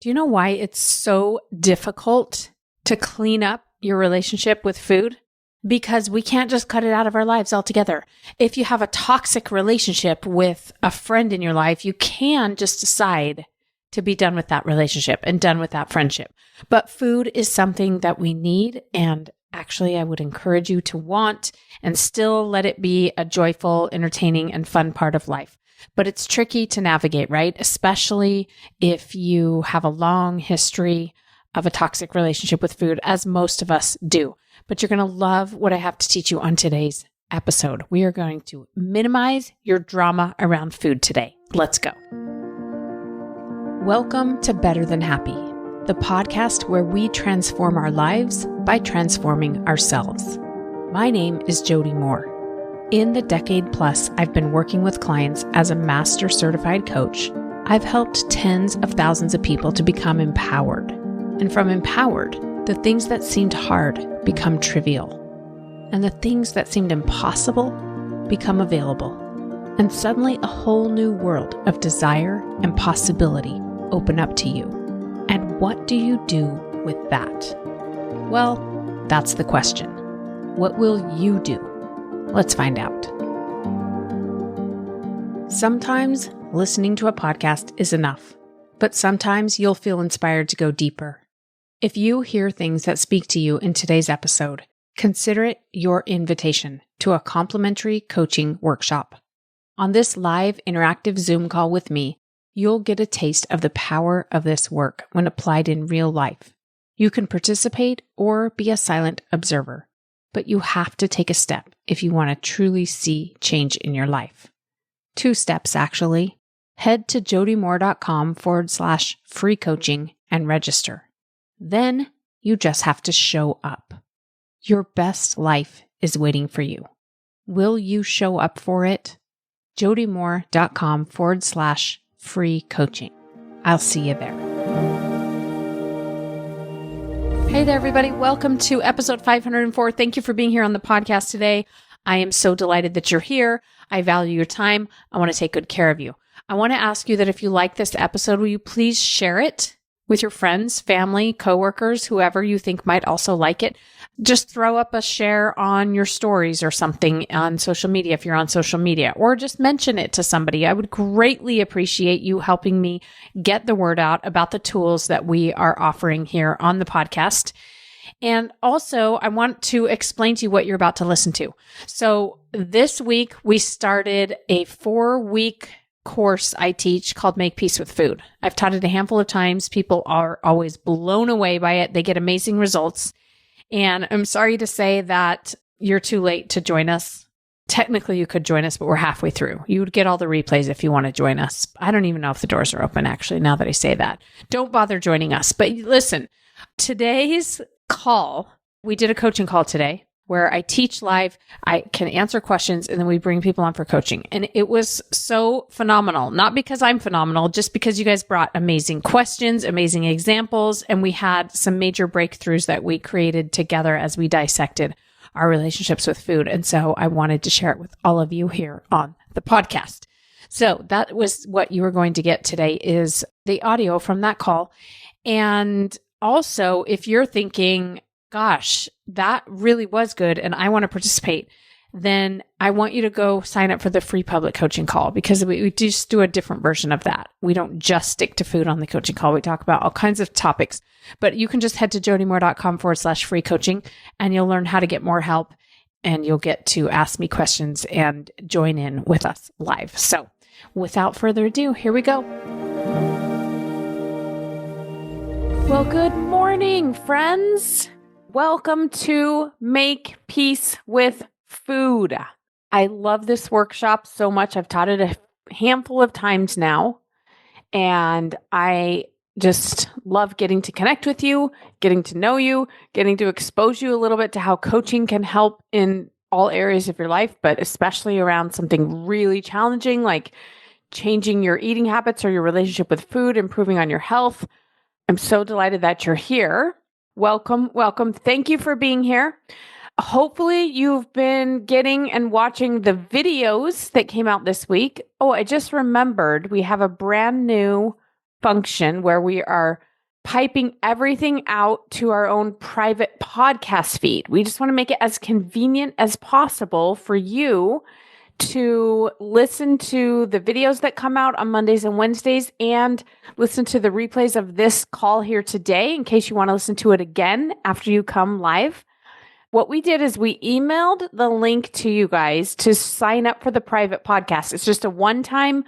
Do you know why it's so difficult to clean up your relationship with food? Because we can't just cut it out of our lives altogether. If you have a toxic relationship with a friend in your life, you can just decide to be done with that relationship and done with that friendship. But food is something that we need, and actually I would encourage you to want and still let it be a joyful, entertaining, and fun part of life. But it's tricky to navigate, right? Especially if you have a long history of a toxic relationship with food, as most of us do. But you're going to love what I have to teach you on today's episode. We are going to minimize your drama around food today. Let's go. Welcome to Better Than Happy, the podcast where we transform our lives by transforming ourselves. My name is Jody Moore. In the decade plus I've been working with clients as a master certified coach, I've helped tens of thousands of people to become empowered. And from empowered, the things that seemed hard become trivial. And the things that seemed impossible become available. And suddenly a whole new world of desire and possibility open up to you. And what do you do with that? Well, that's the question. What will you do? Let's find out. Sometimes listening to a podcast is enough, but sometimes you'll feel inspired to go deeper. If you hear things that speak to you in today's episode, consider it your invitation to a complimentary coaching workshop. On this live interactive Zoom call with me, you'll get a taste of the power of this work when applied in real life. You can participate or be a silent observer, but you have to take a step if you want to truly see change in your life. 2 steps, actually. Head to jodymoore.com/free coaching and register. Then you just have to show up. Your best life is waiting for you. Will you show up for it? jodymoore.com/free coaching. I'll see you there. Hey there, everybody. Welcome to episode 504. Thank you for being here on the podcast today. I am so delighted that you're here. I value your time. I want to take good care of you. I want to ask you that if you like this episode, will you please share it with your friends, family, coworkers, whoever you think might also like it. Just throw up a share on your stories or something on social media if you're on social media, or just mention it to somebody. I would greatly appreciate you helping me get the word out about the tools that we are offering here on the podcast. And also, I want to explain to you what you're about to listen to. So this week, we started a 4-week course I teach called Make Peace with Food. I've taught it a handful of times. People are always blown away by it. They get amazing results. And I'm sorry to say that you're too late to join us. Technically, you could join us, but we're halfway through. You would get all the replays if you want to join us. I don't even know if the doors are open, actually, now that I say that. Don't bother joining us. But listen, today's call, we did a coaching call today where I teach live, I can answer questions, and then we bring people on for coaching. And it was so phenomenal, not because I'm phenomenal, just because you guys brought amazing questions, amazing examples, and we had some major breakthroughs that we created together as we dissected our relationships with food. And so I wanted to share it with all of you here on the podcast. So that was what you were going to get today, is the audio from that call. And also, if you're thinking, gosh, that really was good and I want to participate, then I want you to go sign up for the free public coaching call, because we just do a different version of that. We don't just stick to food on the coaching call. We talk about all kinds of topics, but you can just head to jodymoore.com/free coaching and you'll learn how to get more help, and you'll get to ask me questions and join in with us live. So without further ado, here we go. Well, good morning, friends. Welcome to Make Peace with Food. I love this workshop so much. I've taught it a handful of times now, and I just love getting to connect with you, getting to know you, getting to expose you a little bit to how coaching can help in all areas of your life, but especially around something really challenging like changing your eating habits or your relationship with food, improving on your health. I'm so delighted that you're here. Welcome, welcome. Thank you for being here. Hopefully you've been getting and watching the videos that came out this week. Oh, I just remembered we have a brand new function where we are piping everything out to our own private podcast feed. We just want to make it as convenient as possible for you to listen to the videos that come out on Mondays and Wednesdays and listen to the replays of this call here today in case you want to listen to it again after you come live. What we did is we emailed the link to you guys to sign up for the private podcast. It's just a one-time,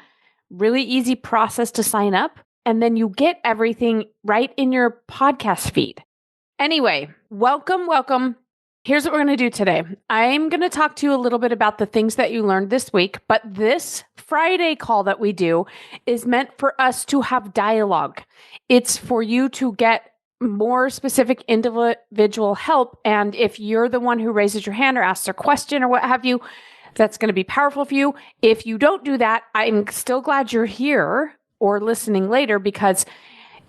really easy process to sign up. And then you get everything right in your podcast feed. Anyway, welcome. Here's what we're going to do today. I'm going to talk to you a little bit about the things that you learned this week, but this Friday call that we do is meant for us to have dialogue. It's for you to get more specific individual help. And if you're the one who raises your hand or asks a question or what have you, that's going to be powerful for you. If you don't do that, I'm still glad you're here or listening later, because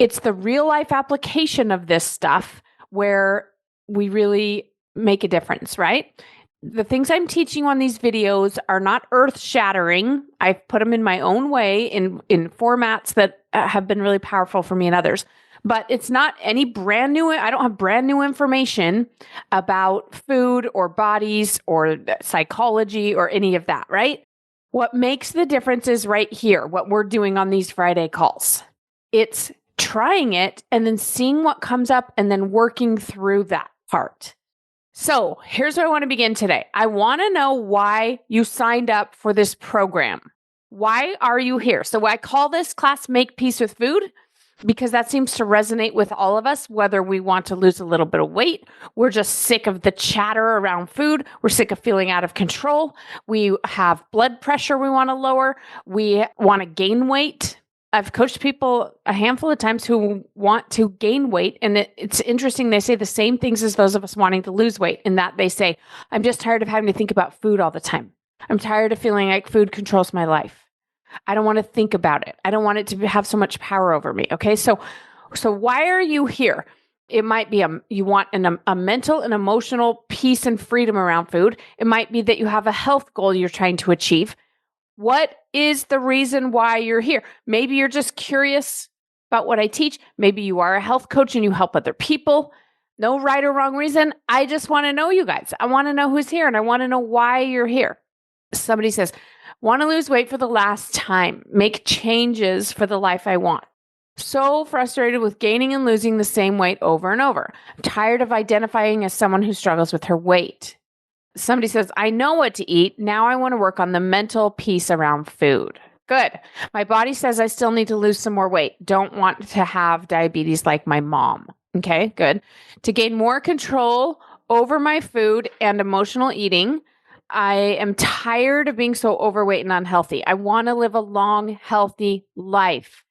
it's the real life application of this stuff where we really make a difference, right? The things I'm teaching on these videos are not earth shattering. I've put them in my own way in formats that have been really powerful for me and others, but it's not any brand new. I don't have brand new information about food or bodies or psychology or any of that, right? What makes the difference is right here, what we're doing on these Friday calls. It's trying it and then seeing what comes up and then working through that part. So here's where I want to begin today. I want to know why you signed up for this program. Why are you here? So I call this class Make Peace with Food, because that seems to resonate with all of us, whether we want to lose a little bit of weight. We're just sick of the chatter around food. We're sick of feeling out of control. We have blood pressure we want to lower. We want to gain weight. I've coached people a handful of times who want to gain weight. And it's interesting. They say the same things as those of us wanting to lose weight, in that they say, I'm just tired of having to think about food all the time. I'm tired of feeling like food controls my life. I don't want to think about it. I don't want it to have so much power over me. Okay. So why are you here? It might be you want a mental and emotional peace and freedom around food. It might be that you have a health goal you're trying to achieve. What is the reason why you're here? Maybe you're just curious about what I teach. Maybe you are a health coach and you help other people. No right or wrong reason. I just want to know you guys. I want to know who's here and I want to know why you're here. Somebody says, want to lose weight for the last time, make changes for the life I want. So frustrated with gaining and losing the same weight over and over. I'm tired of identifying as someone who struggles with her weight. Somebody says, I know what to eat. Now I want to work on the mental piece around food. Good. My body says I still need to lose some more weight. Don't want to have diabetes like my mom. Okay, good. To gain more control over my food and emotional eating. I am tired of being so overweight and unhealthy. I want to live a long, healthy life.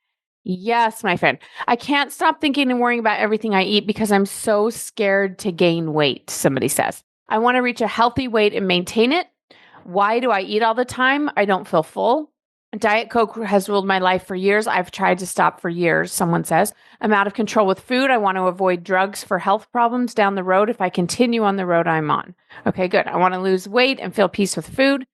Yes, my friend. I can't stop thinking and worrying about everything I eat because I'm so scared to gain weight, somebody says. I want to reach a healthy weight and maintain it. Why do I eat all the time? I don't feel full. Diet Coke has ruled my life for years. I've tried to stop for years, someone says. I'm out of control with food. I want to avoid drugs for health problems down the road if I continue on the road I'm on. Okay, good. I want to lose weight and feel peace with food.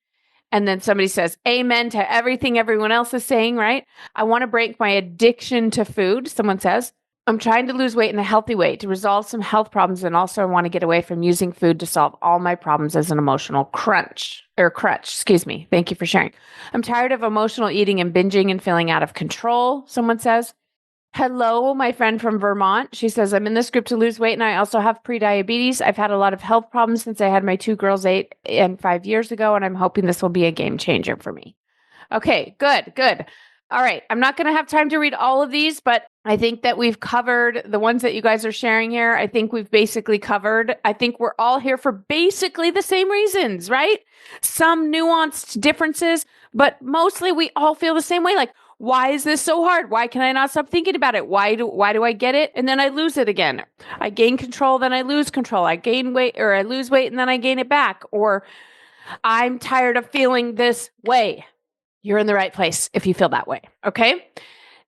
And then somebody says, amen to everything everyone else is saying, right? I want to break my addiction to food, someone says. I'm trying to lose weight in a healthy way to resolve some health problems. And also I want to get away from using food to solve all my problems as an emotional crutch. Excuse me. Thank you for sharing. I'm tired of emotional eating and binging and feeling out of control, someone says. Hello, my friend from Vermont. She says, I'm in this group to lose weight and I also have prediabetes. I've had a lot of health problems since I had my 2 girls 8 and 5 years ago, and I'm hoping this will be a game changer for me. Okay, good. All right. I'm not going to have time to read all of these, but I think that we've covered the ones that you guys are sharing here. I think we've basically covered. I think we're all here for basically the same reasons, right? Some nuanced differences, but mostly we all feel the same way. Like, why is this so hard? Why can I not stop thinking about it? Why do I get it and then I lose it again? I gain control, then I lose control. I gain weight or I lose weight and then I gain it back. Or I'm tired of feeling this way. You're in the right place if you feel that way. Okay.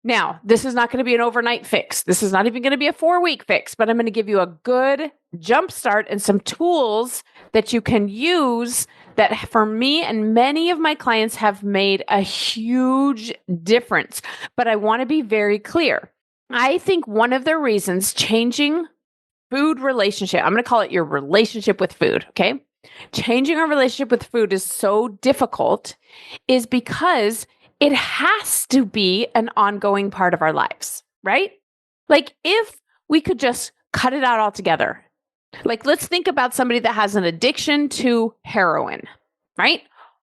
Now, this is not going to be an overnight fix. This is not even going to be a 4-week fix, but I'm going to give you a good jump start and some tools that you can use that for me and many of my clients have made a huge difference. But I want to be very clear. I think one of the reasons changing food relationship, I'm going to call it your relationship with food, okay? Changing our relationship with food is so difficult is because it has to be an ongoing part of our lives, right? Like if we could just cut it out altogether. Like let's think about somebody that has an addiction to heroin, right?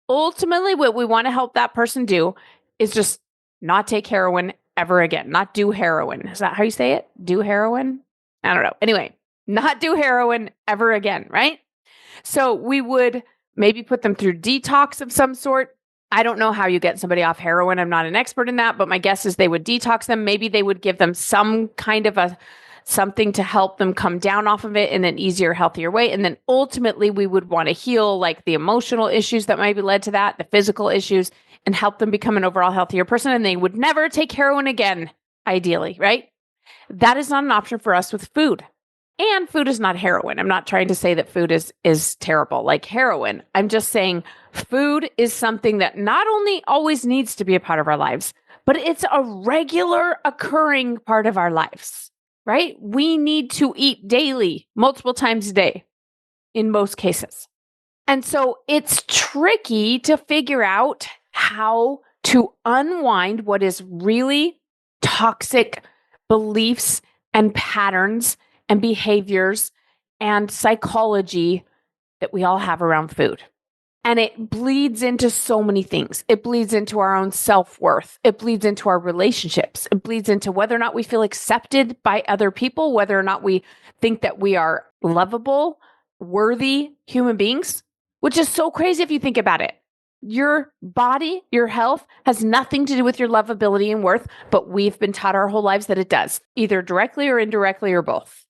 Ultimately, what we want to help that person do is just not take heroin ever again, not do heroin. Is that how you say it? Do heroin? I don't know. Anyway, not do heroin ever again, right? So we would maybe put them through detox of some sort. I don't know how you get somebody off heroin. I'm not an expert in that, but my guess is they would detox them. Maybe they would give them some kind of something to help them come down off of it in an easier, healthier way. And then ultimately we would want to heal like the emotional issues that might be led to that, the physical issues, and help them become an overall healthier person. And they would never take heroin again, ideally, right? That is not an option for us with food. And food is not heroin. I'm not trying to say that food is terrible like heroin. I'm just saying food is something that not only always needs to be a part of our lives, but it's a regular occurring part of our lives, right? We need to eat daily, multiple times a day in most cases. And so it's tricky to figure out how to unwind what is really toxic beliefs and patterns and behaviors and psychology that we all have around food. And it bleeds into so many things. It bleeds into our own self-worth. It bleeds into our relationships. It bleeds into whether or not we feel accepted by other people, whether or not we think that we are lovable, worthy human beings, which is so crazy if you think about it. Your body, your health has nothing to do with your lovability and worth, but we've been taught our whole lives that it does, either directly or indirectly or both.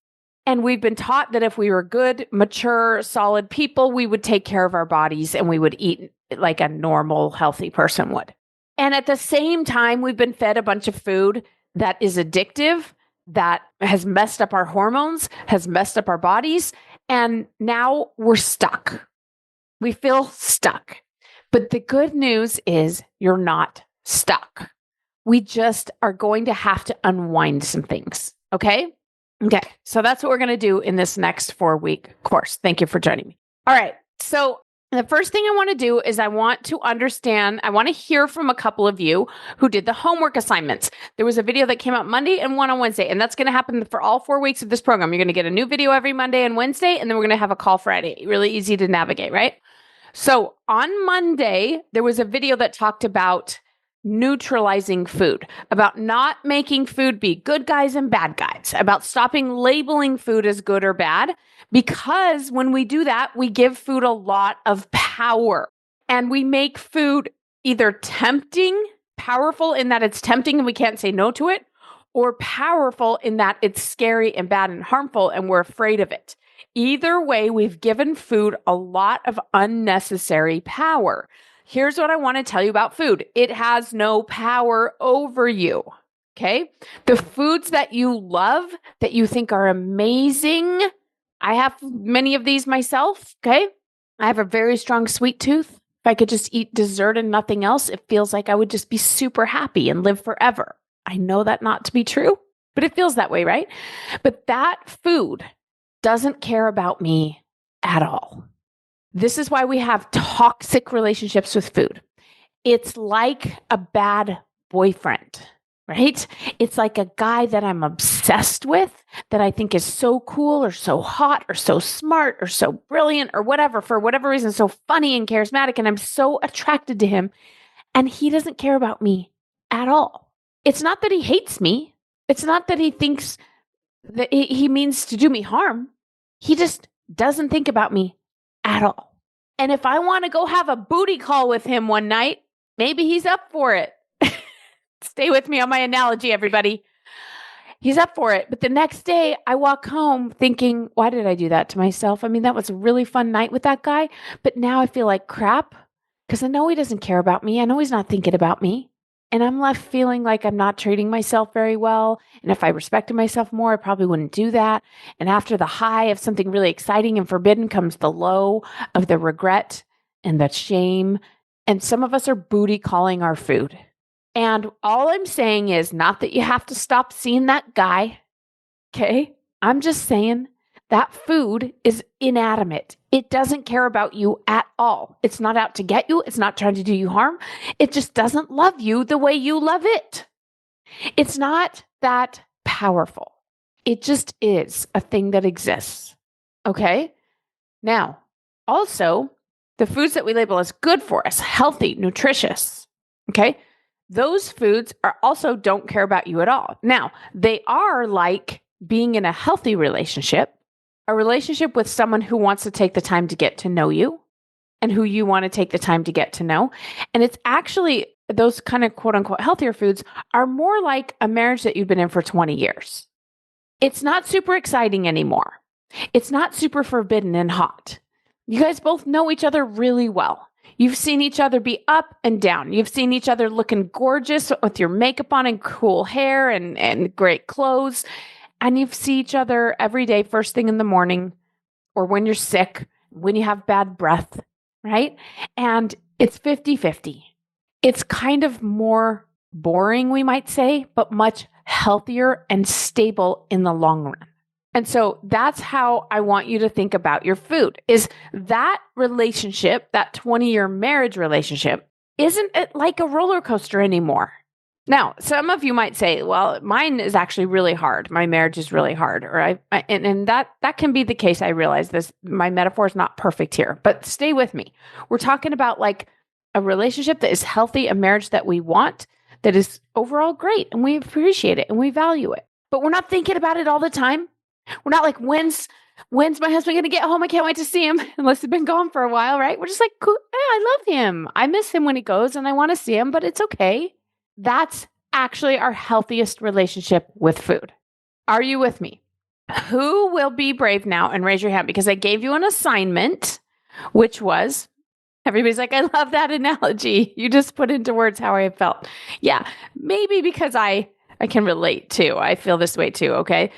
And we've been taught that if we were good, mature, solid people, we would take care of our bodies and we would eat like a normal, healthy person would. And at the same time, we've been fed a bunch of food that is addictive, that has messed up our hormones, has messed up our bodies. And now we're stuck. We feel stuck. But the good news is you're not stuck. We just are going to have to unwind some things. Okay? Okay. So that's what we're going to do in this next 4-week course. Thank you for joining me. All right. So the first thing I want to do is I want to hear from a couple of you who did the homework assignments. There was a video that came out Monday and one on Wednesday, and that's going to happen for all 4 weeks of this program. You're going to get a new video every Monday and Wednesday, and then we're going to have a call Friday. Really easy to navigate, right? So on Monday, there was a video that talked about neutralizing food, about not making food be good guys and bad guys, about stopping labeling food as good or bad, because when we do that, we give food a lot of power and we make food either tempting, powerful in that it's tempting and we can't say no to it, or powerful in that it's scary and bad and harmful and we're afraid of it. Either way, we've given food a lot of unnecessary power. Here's what I want to tell you about food. It has no power over you, okay? The foods that you love, that you think are amazing, I have many of these myself, okay? I have a very strong sweet tooth. If I could just eat dessert and nothing else, it feels like I would just be super happy and live forever. I know that not to be true, but it feels that way, right? But that food doesn't care about me at all. This is why we have toxic relationships with food. It's like a bad boyfriend, right? It's like a guy that I'm obsessed with, that I think is so cool or so hot or so smart or so brilliant or whatever, for whatever reason, so funny and charismatic. And I'm so attracted to him. And he doesn't care about me at all. It's not that he hates me. It's not that he thinks that he means to do me harm. He just doesn't think about me at all. And if I want to go have a booty call with him one night, maybe he's up for it. Stay with me on my analogy, everybody. He's up for it. But the next day I walk home thinking, why did I do that to myself? I mean, that was a really fun night with that guy. But now I feel like crap because I know he doesn't care about me. I know he's not thinking about me. And I'm left feeling like I'm not treating myself very well. And if I respected myself more, I probably wouldn't do that. And after the high of something really exciting and forbidden comes the low of the regret and the shame. And some of us are booty calling our food. And all I'm saying is not that you have to stop seeing that guy. Okay. I'm just saying that food is inanimate. It doesn't care about you at all. It's not out to get you. It's not trying to do you harm. It just doesn't love you the way you love it. It's not that powerful. It just is a thing that exists. Okay. Now, also, the foods that we label as good for us, healthy, nutritious, okay, those foods are also don't care about you at all. Now, they are like being in a healthy relationship, a relationship with someone who wants to take the time to get to know you and who you want to take the time to get to know. And it's actually those kind of quote unquote healthier foods are more like a marriage that you've been in for 20 years. It's not super exciting anymore. It's not super forbidden and hot. You guys both know each other really well. You've seen each other be up and down. You've seen each other looking gorgeous with your makeup on and cool hair and great clothes. And you see each other every day, first thing in the morning, or when you're sick, when you have bad breath, right? And it's 50-50. It's kind of more boring, we might say, but much healthier and stable in the long run. And so that's how I want you to think about your food is that relationship, that 20-year marriage relationship, isn't it like a roller coaster anymore? Now, some of you might say, well, mine is actually really hard. My marriage is really hard. Or and that can be the case. I realize this, my metaphor is not perfect here, but stay with me. We're talking about like a relationship that is healthy, a marriage that we want, that is overall great, and we appreciate it and we value it. But we're not thinking about it all the time. We're not like, when's my husband going to get home? I can't wait to see him, unless he's been gone for a while, right? We're just like, cool. Yeah, I love him. I miss him when he goes and I want to see him, but it's okay. That's actually our healthiest relationship with food. Are you with me? Who will be brave now and raise your hand? Because I gave you an assignment, which was, everybody's like, I love that analogy. You just put into words how I felt. Yeah, maybe because I can relate too. I feel this way too, okay?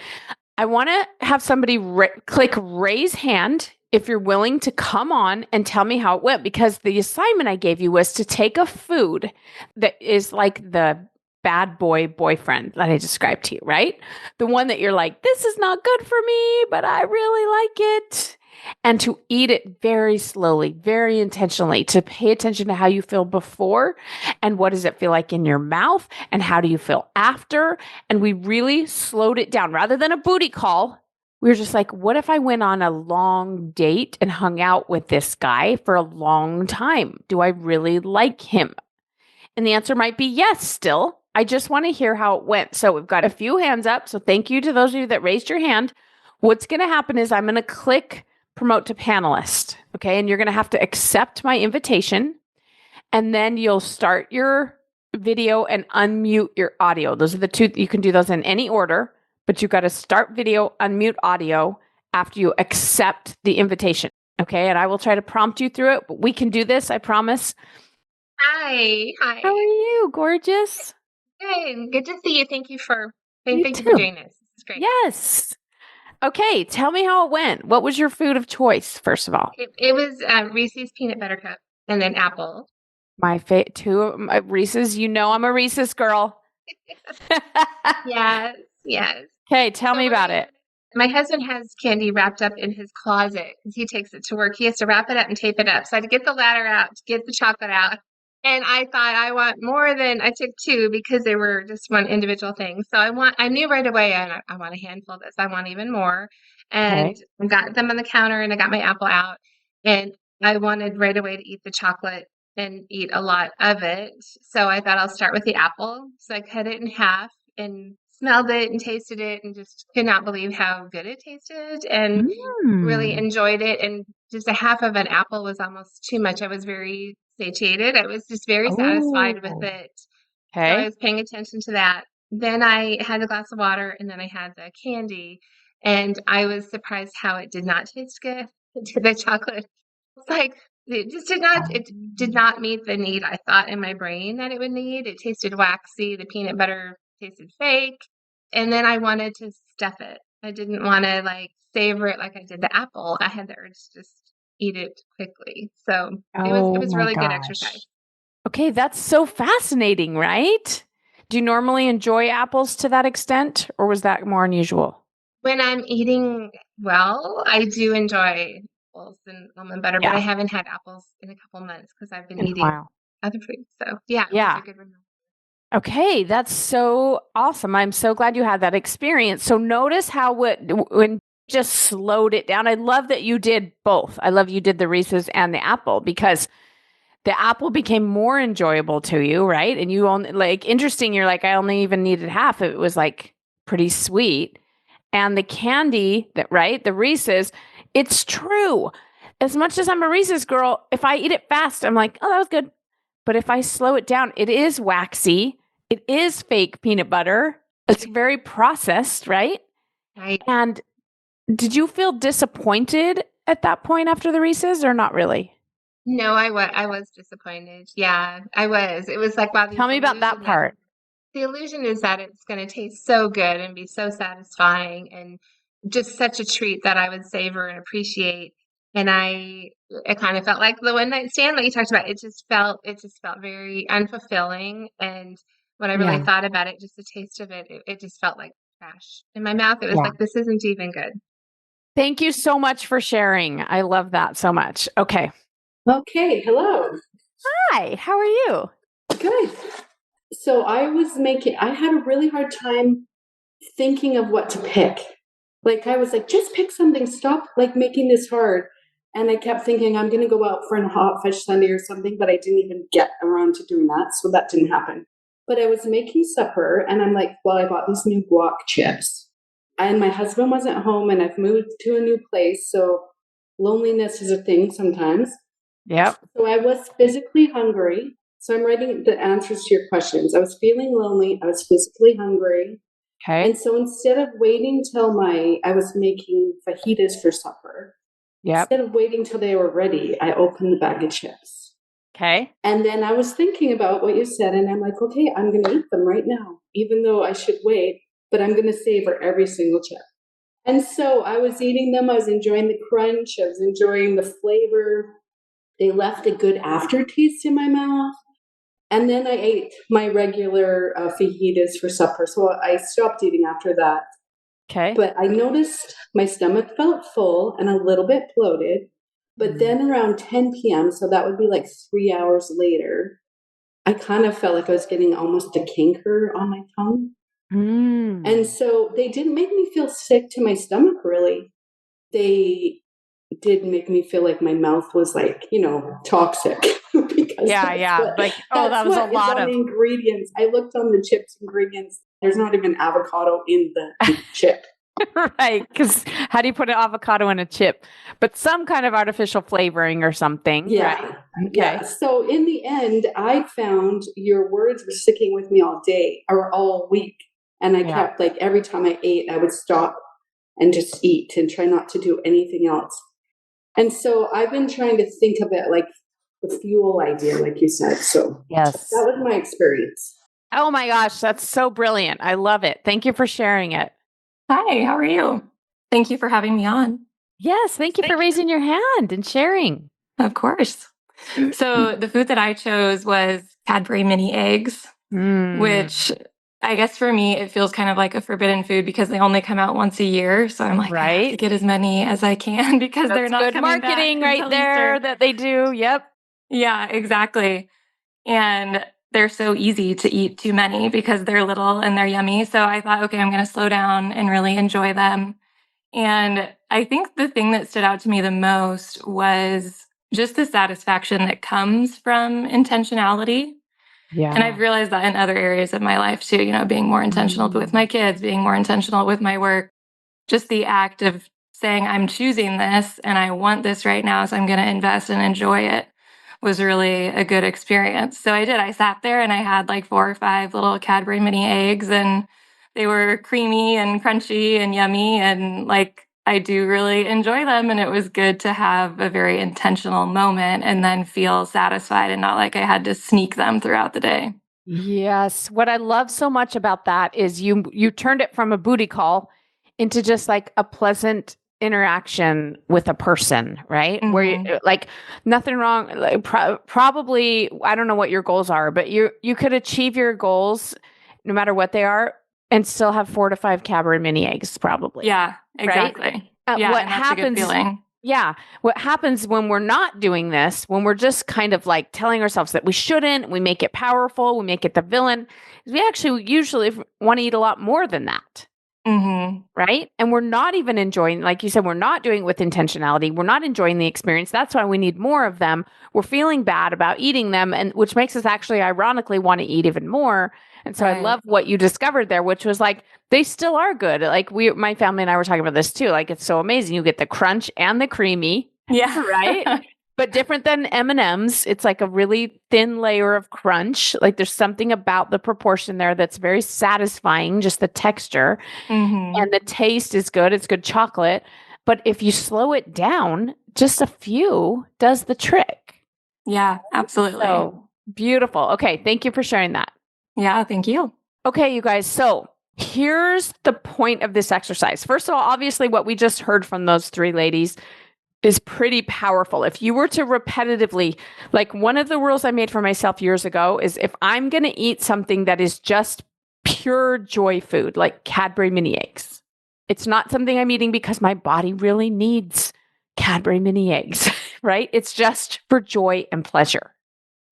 I want to have somebody click raise hand if you're willing to come on and tell me how it went, because the assignment I gave you was to take a food that is like the bad boy boyfriend that I described to you, right? The one that you're like, this is not good for me, but I really like it. And to eat it very slowly, very intentionally, to pay attention to how you feel before and what does it feel like in your mouth and how do you feel after. And we really slowed it down rather than a booty call. We were just like, what if I went on a long date and hung out with this guy for a long time? Do I really like him? And the answer might be yes still. I just want to hear how it went. So we've got a few hands up. So thank you to those of you that raised your hand. What's going to happen is I'm going to click promote to panelist. Okay. And you're going to have to accept my invitation. And then you'll start your video and unmute your audio. Those are the two. You can do those in any order, but you've got to start video, unmute audio after you accept the invitation. Okay. And I will try to prompt you through it, but we can do this. I promise. Hi. How are you? Gorgeous. Good to see you. Thank you for doing this. It's great. Yes. Okay. Tell me how it went. What was your food of choice, first of all? It was Reese's peanut butter cup and then apple. My two of my Reese's. You know I'm a Reese's girl. Yes. Okay. Tell me about it. My husband has candy wrapped up in his closet because he takes it to work. He has to wrap it up and tape it up. So I had to get the ladder out to get the chocolate out. And I thought I want more than I took two because they were just one individual thing. So I knew right away, and I want a handful of this. I want even more. And I got them on the counter and I got my apple out. And I wanted right away to eat the chocolate and eat a lot of it. So I thought I'll start with the apple. So I cut it in half and smelled it and tasted it and just could not believe how good it tasted and really enjoyed it. And just a half of an apple was almost too much. I was very satiated. I was just very satisfied with it. So I was paying attention to that. Then I had a glass of water and then I had the candy and I was surprised how it did not taste good. The chocolate. It's like it did not meet the need I thought in my brain that it would need. It tasted waxy. The peanut butter tasted fake. And then I wanted to stuff it. I didn't want to like savor it like I did the apple. I had the urge to just eat it quickly. So it was really good exercise. Okay, that's so fascinating, right? Do you normally enjoy apples to that extent, or was that more unusual? When I'm eating well, I do enjoy apples and almond butter, but I Yeah, haven't had apples in a couple months because I've been in a eating while. other foods. So yeah, those are Yeah. good reminders. Okay, that's so awesome. I'm so glad you had that experience. So notice how when just slowed it down. I love that you did both. I love you did the Reese's and the apple because the apple became more enjoyable to you, right? And you only like interesting, you're like, I only even needed half. It was like pretty sweet. And the candy that right, the Reese's, it's true. As much as I'm a Reese's girl, if I eat it fast, I'm like, oh, that was good. But if I slow it down, it is waxy. It is fake peanut butter. It's very processed, right? Right. And did you feel disappointed at that point after the Reese's or not really? No, I was disappointed. Yeah, I was. It was like, wow, Tell me about that part. the illusion is that it's going to taste so good and be so satisfying and just such a treat that I would savor and appreciate. And it kind of felt like the one night stand that you talked about. It just felt very unfulfilling. And when I really Yeah. thought about it, just the taste of it just felt like trash in my mouth. It was Yeah. like, this isn't even good. Thank you so much for sharing. I love that so much. Okay. Okay, hello. Hi, how are you? Good. So I had a really hard time thinking of what to pick. Like I was like, just pick something, stop like making this hard. And I kept thinking I'm gonna go out for a hot fudge sundae or something, but I didn't even get around to doing that, so that didn't happen. But I was making supper and I'm like, well, I bought these new guac chips. And my husband wasn't home and I've moved to a new place, so loneliness is a thing sometimes. Yep. So I was physically hungry. So I'm writing the answers to your questions. I was feeling lonely. I was physically hungry. Okay. And so instead of waiting till I was making fajitas for supper, Yep. instead of waiting till they were ready, I opened the bag of chips. Okay. And then I was thinking about what you said, and I'm like, okay, I'm going to eat them right now, even though I should wait, but I'm going to savor every single chip. And so I was eating them. I was enjoying the crunch. I was enjoying the flavor. They left a good aftertaste in my mouth. And then I ate my regular fajitas for supper. So I stopped eating after that. Okay. But I noticed my stomach felt full and a little bit bloated. But then around 10 p.m., so that would be like 3 hours later, I kind of felt like I was getting almost a canker on my tongue. And so they didn't make me feel sick to my stomach, really. They did make me feel like my mouth was like, toxic. Because Yeah. Like, oh, that was a lot on of the ingredients. I looked on the chips ingredients. There's not even avocado in the chip. right. Because how do you put an avocado in a chip? But some kind of artificial flavoring or something. Yeah. Right? Okay. Yeah. So in the end, I found your words were sticking with me all day or all week. And I kept like every time I ate, I would stop and just eat and try not to do anything else. And so I've been trying to think of it like the fuel idea, like you said. So Yes. that was my experience. Oh my gosh, that's so brilliant. I love it. Thank you for sharing it. Hi, how are you? Thank you for having me on. Yes, thank you for raising your hand and sharing. Of course. So the food that I chose was Cadbury mini eggs, which I guess for me, it feels kind of like a forbidden food because they only come out once a year. So I'm like, I have to get as many as I can because they're not good coming marketing back right there Easter. that they do. Yep. Yeah, exactly. And they're so easy to eat too many because they're little and they're yummy. So I thought, okay, I'm going to slow down and really enjoy them. And I think the thing that stood out to me the most was just the satisfaction that comes from intentionality. Yeah. And I've realized that in other areas of my life too, being more intentional with my kids, being more intentional with my work, just the act of saying, I'm choosing this and I want this right now, so I'm going to invest and enjoy it was really a good experience. So I did. I sat there and I had like 4 or 5 little Cadbury mini eggs and they were creamy and crunchy and yummy. And like, I do really enjoy them. And it was good to have a very intentional moment and then feel satisfied and not like I had to sneak them throughout the day. Yes. What I love so much about that is you turned it from a booty call into just like a pleasant interaction with a person, right? Where you, like nothing wrong, like probably, I don't know what your goals are, but you could achieve your goals no matter what they are and still have 4 to 5 Cadbury mini eggs probably. Yeah, exactly. Right? Yeah, What and that's happens, a good feeling. Yeah. What happens when we're not doing this, when we're just kind of like telling ourselves that we shouldn't, we make it powerful, we make it the villain, is we actually usually want to eat a lot more than that. Right? And we're not even enjoying, like you said, we're not doing it with intentionality. We're not enjoying the experience. That's why we need more of them. We're feeling bad about eating them, and which makes us actually ironically want to eat even more. And so I love what you discovered there, which was like, they still are good. Like my family and I were talking about this too. Like, it's so amazing. You get the crunch and the creamy. Yeah. Right? But different than M&Ms, it's like a really thin layer of crunch. Like there's something about the proportion there that's very satisfying, just the texture. And the taste is good. It's good chocolate. But if you slow it down, just a few does the trick. Yeah, absolutely. So beautiful. Okay. Thank you for sharing that. Yeah, thank you. Okay, you guys. So here's the point of this exercise. First of all, obviously what we just heard from those 3 ladies is pretty powerful. If you were to repetitively, like one of the rules I made for myself years ago is if I'm going to eat something that is just pure joy food, like Cadbury mini eggs, it's not something I'm eating because my body really needs Cadbury mini eggs, right? It's just for joy and pleasure.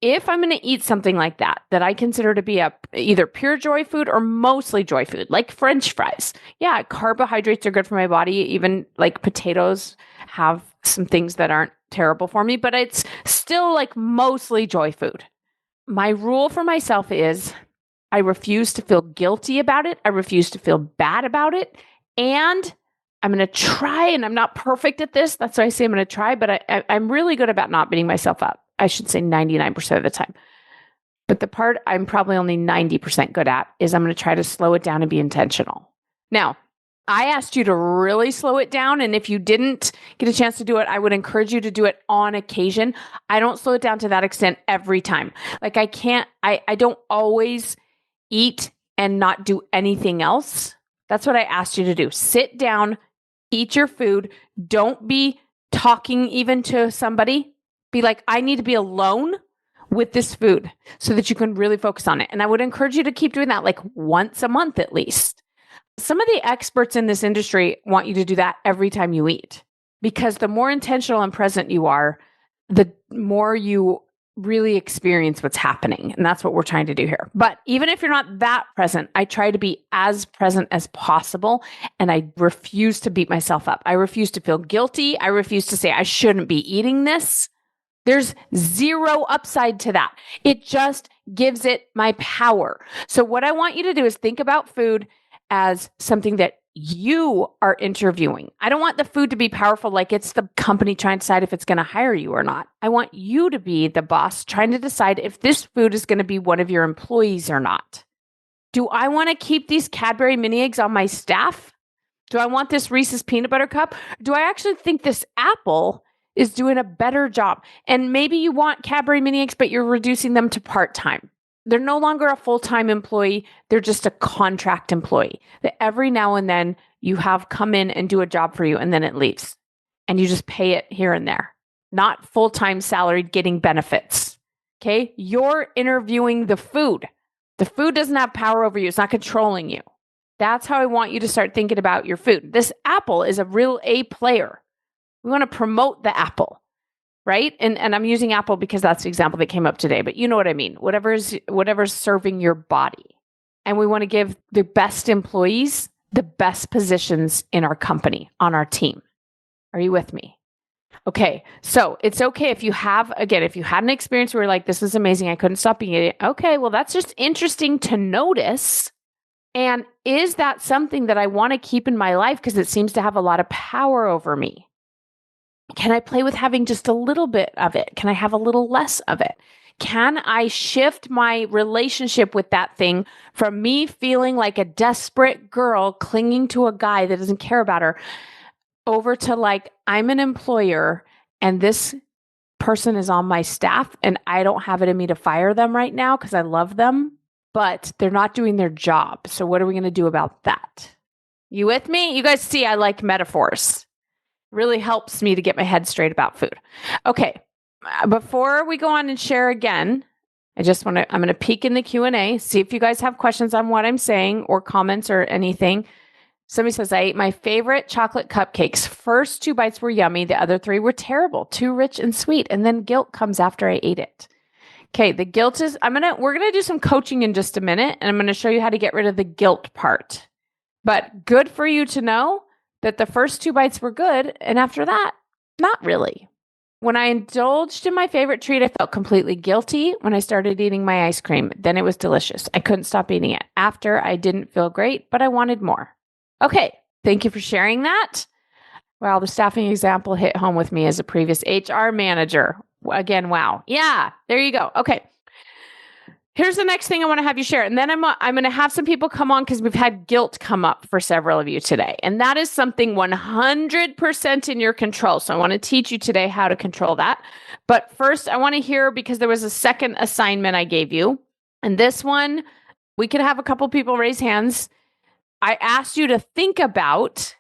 If I'm going to eat something like that I consider to be either pure joy food or mostly joy food, like French fries. Yeah, carbohydrates are good for my body. Even like potatoes have some things that aren't terrible for me, but it's still like mostly joy food. My rule for myself is I refuse to feel guilty about it. I refuse to feel bad about it. And I'm going to try, and I'm not perfect at this. That's why I say I'm going to try, but I'm really good about not beating myself up. I should say 99% of the time. But the part I'm probably only 90% good at is I'm going to try to slow it down and be intentional. Now, I asked you to really slow it down. And if you didn't get a chance to do it, I would encourage you to do it on occasion. I don't slow it down to that extent every time. Like I don't always eat and not do anything else. That's what I asked you to do. Sit down, eat your food. Don't be talking even to somebody. Be like, I need to be alone with this food so that you can really focus on it. And I would encourage you to keep doing that like once a month at least. Some of the experts in this industry want you to do that every time you eat, because the more intentional and present you are, the more you really experience what's happening. And that's what we're trying to do here. But even if you're not that present, I try to be as present as possible. And I refuse to beat myself up. I refuse to feel guilty. I refuse to say I shouldn't be eating this. There's zero upside to that. It just gives it my power. So what I want you to do is think about food as something that you are interviewing. I don't want the food to be powerful like it's the company trying to decide if it's going to hire you or not. I want you to be the boss trying to decide if this food is going to be one of your employees or not. Do I want to keep these Cadbury mini eggs on my staff? Do I want this Reese's peanut butter cup? Do I actually think this apple is doing a better job? And maybe you want Cadbury mini eggs, but you're reducing them to part-time. They're no longer a full-time employee. They're just a contract employee that every now and then you have come in and do a job for you and then it leaves. And you just pay it here and there. Not full-time salaried getting benefits. Okay? You're interviewing the food. The food doesn't have power over you. It's not controlling you. That's how I want you to start thinking about your food. This apple is a real A player. We want to promote the apple. Right? And I'm using apple because that's the example that came up today, but you know what I mean. Whatever's serving your body. And we want to give the best employees the best positions in our company, on our team. Are you with me? Okay. So it's okay if you had an experience where you're like, this is amazing, I couldn't stop eating it. Okay, well, that's just interesting to notice. And is that something that I want to keep in my life because it seems to have a lot of power over me? Can I play with having just a little bit of it? Can I have a little less of it? Can I shift my relationship with that thing from me feeling like a desperate girl clinging to a guy that doesn't care about her over to like, I'm an employer and this person is on my staff and I don't have it in me to fire them right now because I love them, but they're not doing their job. So what are we going to do about that? You with me? You guys see, I like metaphors. really helps me to get my head straight about food. Okay. Before we go on and share again, I'm going to peek in the Q&A, see if you guys have questions on what I'm saying or comments or anything. Somebody says, I ate my favorite chocolate cupcakes. First 2 bites were yummy. The other 3 were terrible, too rich and sweet. And then guilt comes after I ate it. Okay. The guilt is, we're going to do some coaching in just a minute, and I'm going to show you how to get rid of the guilt part. But good for you to know that the first 2 bites were good. And after that, not really. When I indulged in my favorite treat, I felt completely guilty when I started eating my ice cream. Then it was delicious. I couldn't stop eating it. After, I didn't feel great, but I wanted more. Okay. Thank you for sharing that. Well, the staffing example hit home with me as a previous HR manager. Again, wow. Yeah, there you go. Okay. Here's the next thing I want to have you share. And then I'm going to have some people come on because we've had guilt come up for several of you today. And that is something 100% in your control. So I want to teach you today how to control that. But first, I want to hear, because there was a second assignment I gave you. And this one, we could have a couple people raise hands. I asked you to think about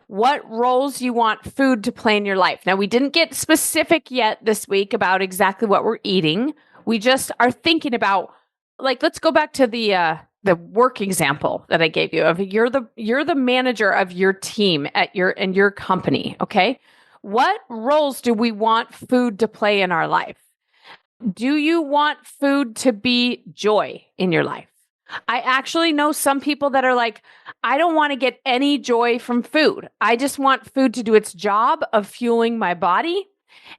what roles you want food to play in your life. Now, we didn't get specific yet this week about exactly what we're eating. We just are thinking about, like, let's go back to the work example that I gave you of you're the manager of your team at your company. Okay. What roles do we want food to play in our life? Do you want food to be joy in your life? I actually know some people that are like, I don't want to get any joy from food. I just want food to do its job of fueling my body.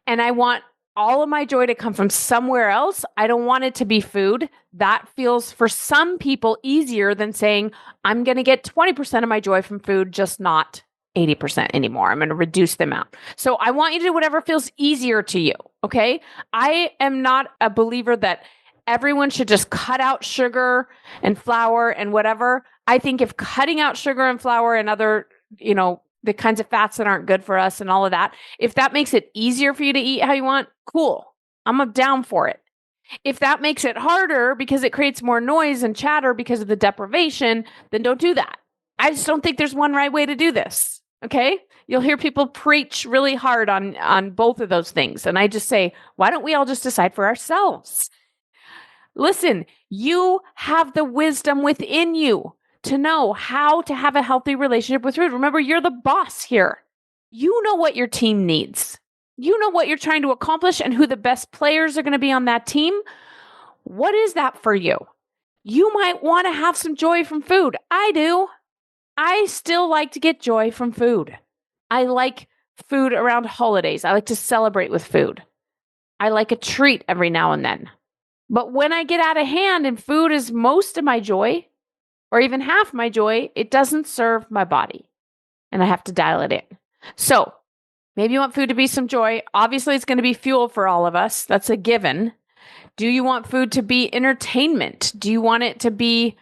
And I want all of my joy to come from somewhere else. I don't want it to be food. That feels for some people easier than saying, I'm going to get 20% of my joy from food, just not 80% anymore. I'm going to reduce the amount. So I want you to do whatever feels easier to you. Okay. I am not a believer that everyone should just cut out sugar and flour and whatever. I think if cutting out sugar and flour and other, the kinds of fats that aren't good for us and all of that, if that makes it easier for you to eat how you want, cool. I'm down for it. If that makes it harder because it creates more noise and chatter because of the deprivation, then don't do that. I just don't think there's one right way to do this. Okay? You'll hear people preach really hard on both of those things. And I just say, why don't we all just decide for ourselves? Listen, you have the wisdom within you to know how to have a healthy relationship with food. Remember, you're the boss here. You know what your team needs. You know what you're trying to accomplish and who the best players are going to be on that team. What is that for you? You might want to have some joy from food. I do. I still like to get joy from food. I like food around holidays. I like to celebrate with food. I like a treat every now and then. But when I get out of hand and food is most of my joy, or even half my joy, it doesn't serve my body. And I have to dial it in. So maybe you want food to be some joy. Obviously, it's going to be fuel for all of us. That's a given. Do you want food to be entertainment? Do you want it to be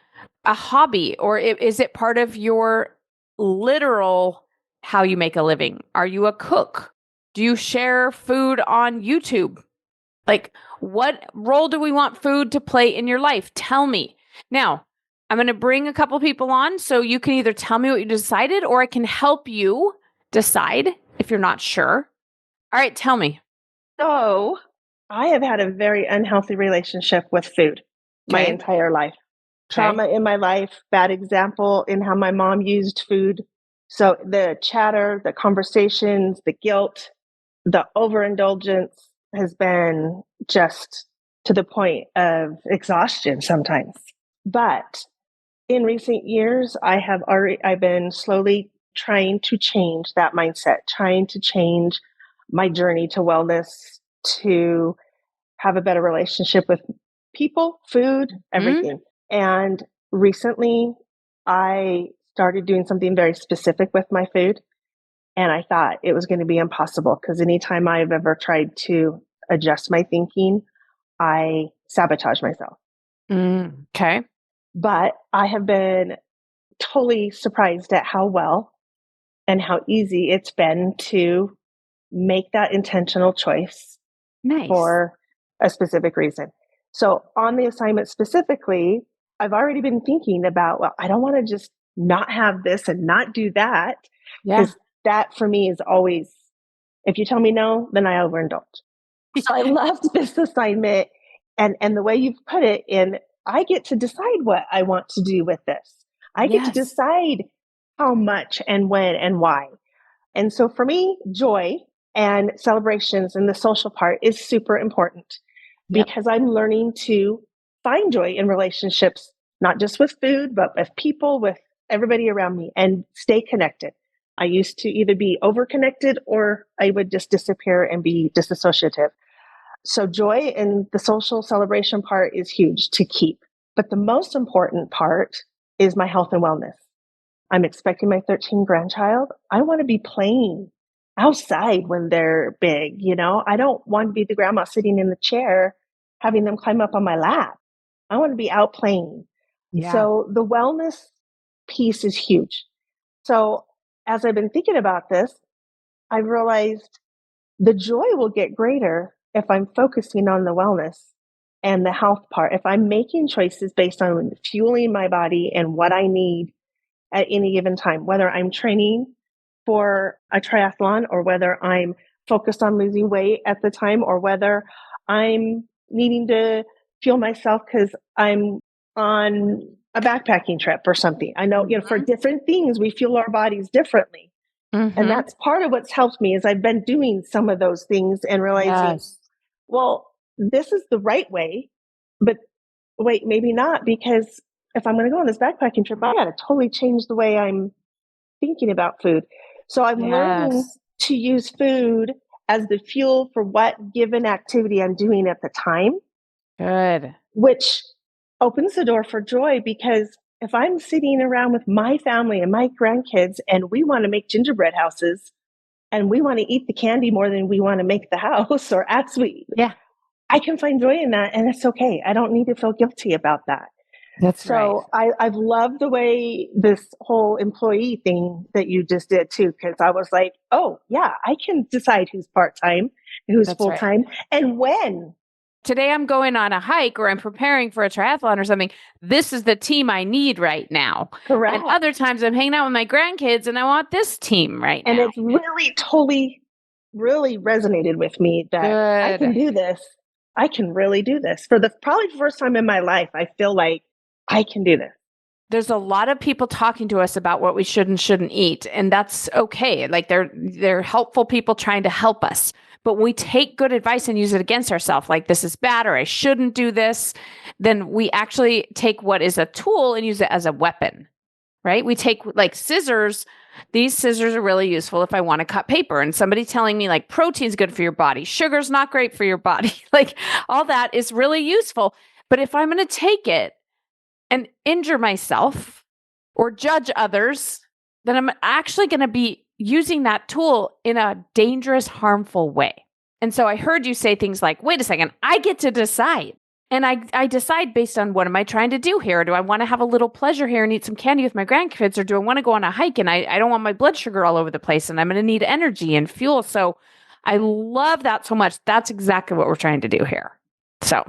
a hobby? Or is it part of your literal how you make a living? Are you a cook? Do you share food on YouTube? Like, what role do we want food to play in your life? Tell me. Now, I'm going to bring a couple people on so you can either tell me what you decided or I can help you decide if you're not sure. All right, tell me. So, I have had a very unhealthy relationship with food my entire life. Trauma in my life, bad example in how my mom used food. So the chatter, the conversations, the guilt, the overindulgence has been just to the point of exhaustion sometimes. But in recent years, I've been slowly trying to change that mindset, trying to change my journey to wellness, to have a better relationship with people, food, everything. And recently I started doing something very specific with my food. And I thought it was going to be impossible because anytime I've ever tried to adjust my thinking, I sabotage myself. Okay. But I have been totally surprised at how well and how easy it's been to make that intentional choice for a specific reason. So on the assignment specifically, I've already been thinking about, well, I don't want to just not have this and not do that. Yeah. that for me is always, if you tell me no, then I overindulge. So I loved this assignment, and the way you've put it in, I get to decide what I want to do with this. I get to decide how much and when and why. And so for me, joy and celebrations and the social part is super important because I'm learning to find joy in relationships, not just with food, but with people, with everybody around me, and stay connected. I used to either be overconnected or I would just disappear and be disassociative. So joy in the social celebration part is huge to keep. But the most important part is my health and wellness. I'm expecting my 13th grandchild. I want to be playing outside when they're big, you know? I don't want to be the grandma sitting in the chair having them climb up on my lap. I want to be out playing. Yeah. So the wellness piece is huge. So as I've been thinking about this, I've realized the joy will get greater if I'm focusing on the wellness and the health part. If I'm making choices based on fueling my body and what I need at any given time, whether I'm training for a triathlon or whether I'm focused on losing weight at the time or whether I'm needing to fuel myself because I'm on a backpacking trip or something. I know, for different things, we fuel our bodies differently. And that's part of what's helped me is I've been doing some of those things and realizing, well, this is the right way, but wait, maybe not, because if I'm going to go on this backpacking trip, I got to totally change the way I'm thinking about food. So I'm learning to use food as the fuel for what given activity I'm doing at the time. Good. Which opens the door for joy, because if I'm sitting around with my family and my grandkids and we want to make gingerbread houses and we want to eat the candy more than we want to make the house or add sweet, I can find joy in that, and it's okay. I don't need to feel guilty about that. That's so right. I've loved the way this whole employee thing that you just did too, because I was like, oh yeah, I can decide who's part-time, who's full-time, and when. Today I'm going on a hike or I'm preparing for a triathlon or something. This is the team I need right now. Correct. And other times I'm hanging out with my grandkids and I want this team right now. And it's really resonated with me that I can do this. I can really do this. For probably the first time in my life, I feel like I can do this. There's a lot of people talking to us about what we should and shouldn't eat, and that's okay. Like they're helpful people trying to help us. But when we take good advice and use it against ourselves, like this is bad or I shouldn't do this, then we actually take what is a tool and use it as a weapon, right? We take like scissors. These scissors are really useful if I want to cut paper, and somebody telling me like protein's good for your body, sugar's not great for your body. Like all that is really useful. But if I'm going to take it and injure myself or judge others, then I'm actually going to be using that tool in a dangerous, harmful way. And so I heard you say things like, wait a second, I get to decide. And I decide based on what am I trying to do here? Do I want to have a little pleasure here and eat some candy with my grandkids? Or do I want to go on a hike and I don't want my blood sugar all over the place and I'm going to need energy and fuel? So I love that so much. That's exactly what we're trying to do here. So,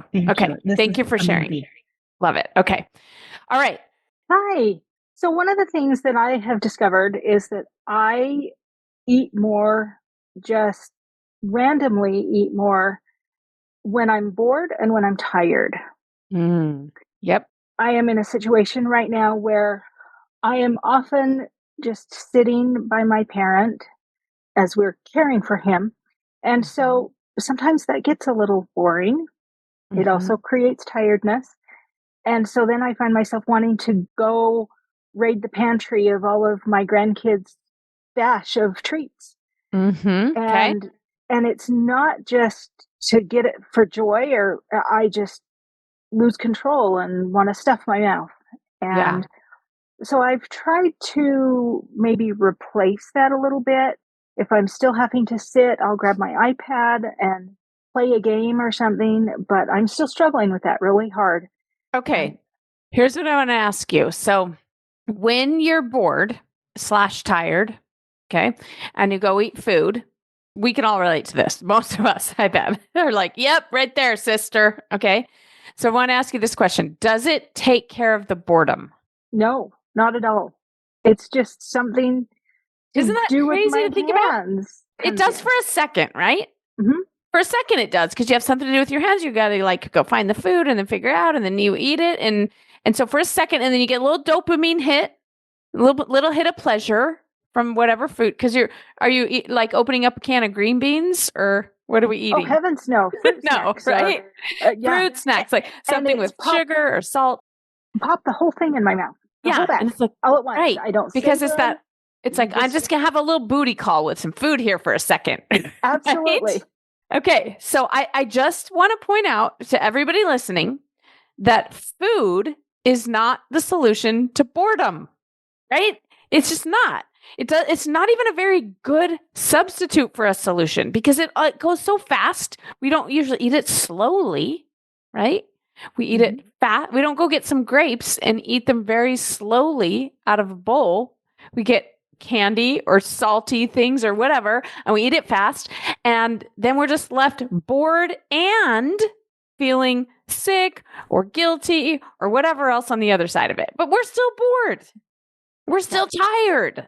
Thank you for sharing. Love it. Okay. All right. Hi. So one of the things that I have discovered is that I eat more, just randomly eat more when I'm bored and when I'm tired. Yep. I am in a situation right now where I am often just sitting by my parent as we're caring for him. And so sometimes that gets a little boring. It also creates tiredness. And so then I find myself wanting to go raid the pantry of all of my grandkids' stash of treats. And it's not just to get it for joy, or I just lose control and want to stuff my mouth. And so I've tried to maybe replace that a little bit. If I'm still having to sit, I'll grab my iPad and play a game or something, but I'm still struggling with that really hard. Okay. Here's what I want to ask you. So when you're bored / tired, okay, and you go eat food, we can all relate to this. Most of us, I bet, are like, yep, right there, sister. Okay. So I want to ask you this question. Does it take care of the boredom? No, not at all. It's just something Isn't that do with crazy my to think about? hands It comes does in. for a second, right? Mhm. For a second it does, because you have something to do with your hands. You got to like go find the food and then figure it out, and then you eat it. And so for a second, and then you get a little dopamine hit, a little hit of pleasure from whatever food. Because are you like opening up a can of green beans, or what are we Oh, eating? heavens, no. Fruit No, snacks right? yeah. Fruit snacks, like something it's with sugar or salt. Pop the whole thing in my mouth. The whole bag. And it's like, all at once. right, I don't because savor it's that. them. It's like, I'm just gonna have a little booty call with some food here for a second. Absolutely. Right? Okay, so I just want to point out to everybody listening that food is not the solution to boredom, right? It's just not. It's not even a very good substitute for a solution, because it goes so fast. We don't usually eat it slowly, right? We eat it fast. We don't go get some grapes and eat them very slowly out of a bowl. We get candy or salty things or whatever, and we eat it fast. And then we're just left bored and feeling sick or guilty or whatever else on the other side of it. But we're still bored. We're still tired,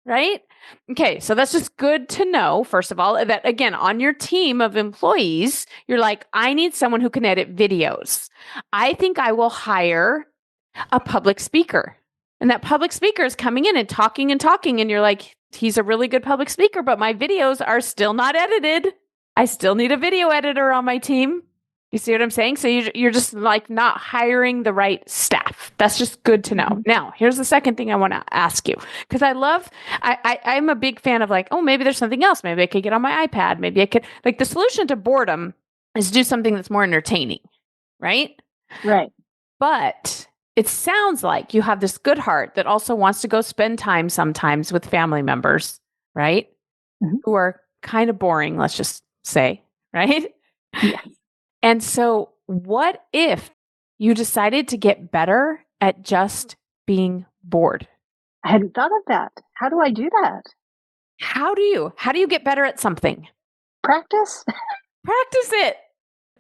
right? Okay, so that's just good to know, first of all, that again, on your team of employees, you're like, I need someone who can edit videos. I think I will hire a public speaker. And that public speaker is coming in and talking, and you're like, he's a really good public speaker, but my videos are still not edited. I still need a video editor on my team. You see what I'm saying? So you're just like not hiring the right staff. That's just good to know. Now, here's the second thing I want to ask you, because I'm a big fan of like, oh, maybe there's something else. Maybe I could get on my iPad. Maybe I could, like, the solution to boredom is do something that's more entertaining, right? Right. But it sounds like you have this good heart that also wants to go spend time sometimes with family members, right? Who are kind of boring, let's just say, right? Yes. And so what if you decided to get better at just being bored? I hadn't thought of that. How do I do that? How do you get better at something? Practice? Practice it.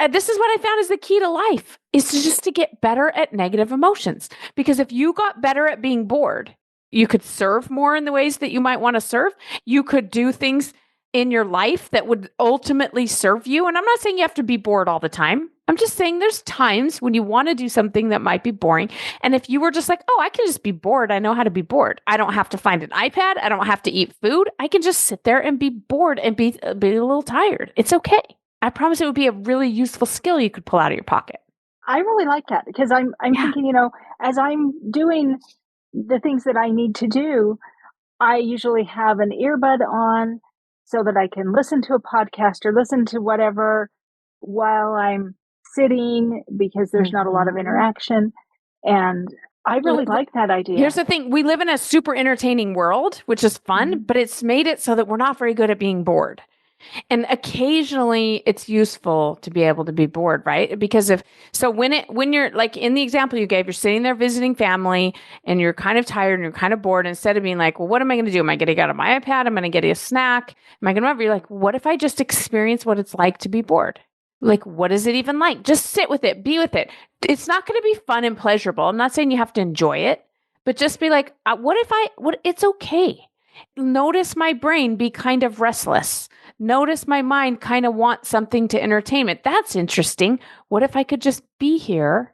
This is what I found is the key to life, is to get better at negative emotions. Because if you got better at being bored, you could serve more in the ways that you might want to serve. You could do things in your life that would ultimately serve you. And I'm not saying you have to be bored all the time. I'm just saying there's times when you want to do something that might be boring. And if you were just like, oh, I can just be bored. I know how to be bored. I don't have to find an iPad. I don't have to eat food. I can just sit there and be bored and be a little tired. It's okay. I promise it would be a really useful skill you could pull out of your pocket. I really like that, because I'm thinking, as I'm doing the things that I need to do, I usually have an earbud on so that I can listen to a podcast or listen to whatever while I'm sitting, because there's not a lot of interaction. And I really like that idea. Here's the thing. We live in a super entertaining world, which is fun, but it's made it so that we're not very good at being bored. And occasionally it's useful to be able to be bored, right? Because when you're like in the example you gave, you're sitting there visiting family and you're kind of tired and you're kind of bored, instead of being like, well, what am I going to do? Am I going to get on my iPad? Am I going to get a snack? Am I going to, you're like, what if I just experience what it's like to be bored? Like, what is it even like? Just sit with it, be with it. It's not going to be fun and pleasurable. I'm not saying you have to enjoy it, but just be like, it's okay. Notice my brain be kind of restless. Notice my mind kind of want something to entertainment. That's interesting. What if I could just be here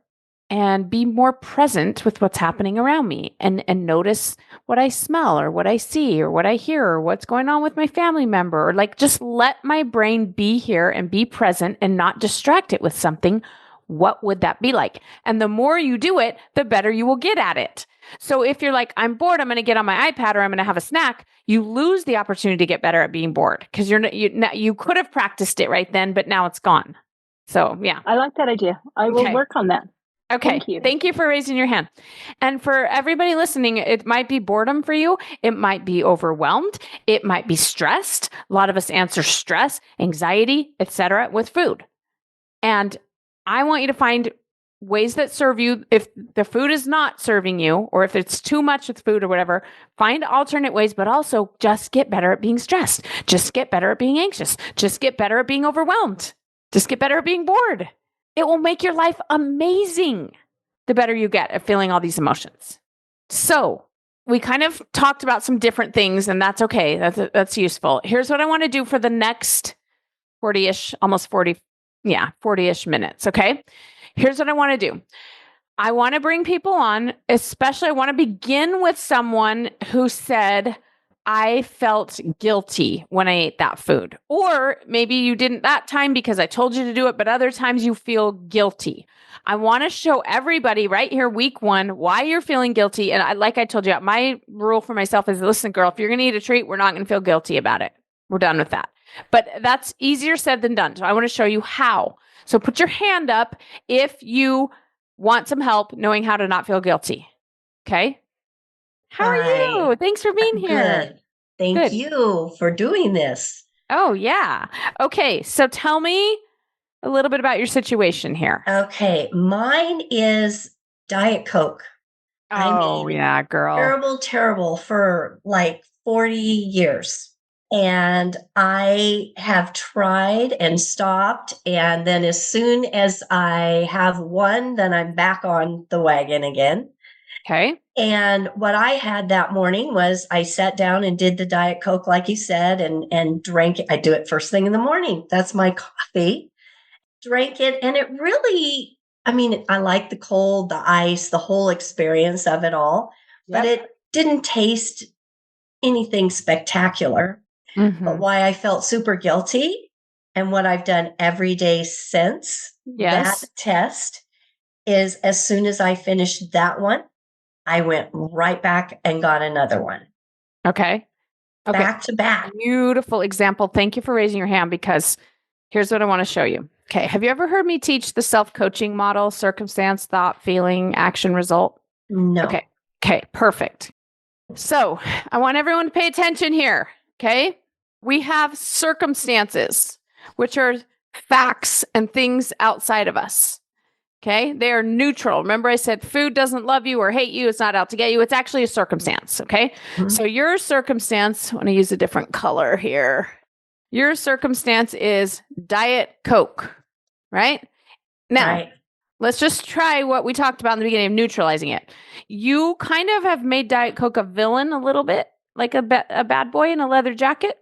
and be more present with what's happening around me and notice what I smell or what I see or what I hear or what's going on with my family member, or like just let my brain be here and be present and not distract it with something. What would that be like? And the more you do it, the better you will get at it. So if you're like, I'm bored, I'm going to get on my iPad or I'm going to have a snack, you lose the opportunity to get better at being bored, because you could have practiced it right then, but now it's gone. So yeah. I like that idea. I will work on that. Okay. Thank you for raising your hand. And for everybody listening, it might be boredom for you. It might be overwhelmed. It might be stressed. A lot of us answer stress, anxiety, etc. with food. And I want you to find ways that serve you. If the food is not serving you, or if it's too much with food or whatever, find alternate ways, but also just get better at being stressed. Just get better at being anxious. Just get better at being overwhelmed. Just get better at being bored. It will make your life amazing the better you get at feeling all these emotions. So we kind of talked about some different things, and that's okay. That's useful. Here's what I want to do for the next 40-ish, almost 40, 40-ish minutes, okay? Here's what I want to do. I want to bring people on, especially I want to begin with someone who said, I felt guilty when I ate that food. Or maybe you didn't that time because I told you to do it, but other times you feel guilty. I want to show everybody right here, week 1, why you're feeling guilty. And like I told you, my rule for myself is, listen, girl, if you're going to eat a treat, we're not going to feel guilty about it. We're done with that. But that's easier said than done. So I want to show you how. So put your hand up if you want some help knowing how to not feel guilty. Okay? How are you? Thanks for being here. Good. Thank you for doing this. Oh, yeah. Okay. So tell me a little bit about your situation here. Okay. Mine is Diet Coke. Oh, yeah, girl. Terrible for like 40 years. And I have tried and stopped. And then as soon as I have one, then I'm back on the wagon again. Okay. And what I had that morning was I sat down and did the Diet Coke, like you said, and drank it. I do it first thing in the morning. That's my coffee. Drank it. And it really, I like the cold, the ice, the whole experience of it all, but it didn't taste anything spectacular. Mm-hmm. But why I felt super guilty and what I've done every day since that test is as soon as I finished that one, I went right back and got another one. Okay. Back to back. Beautiful example. Thank you for raising your hand because here's what I want to show you. Okay. Have you ever heard me teach the self-coaching model, circumstance, thought, feeling, action, result? No. Okay. Perfect. So I want everyone to pay attention here. Okay. We have circumstances, which are facts and things outside of us. Okay. They are neutral. Remember I said food doesn't love you or hate you. It's not out to get you. It's actually a circumstance. Okay. Mm-hmm. So your circumstance, I want to use a different color here. Your circumstance is Diet Coke, right? Now, let's just try what we talked about in the beginning of neutralizing it. You kind of have made Diet Coke a villain a little bit, like a bad boy in a leather jacket.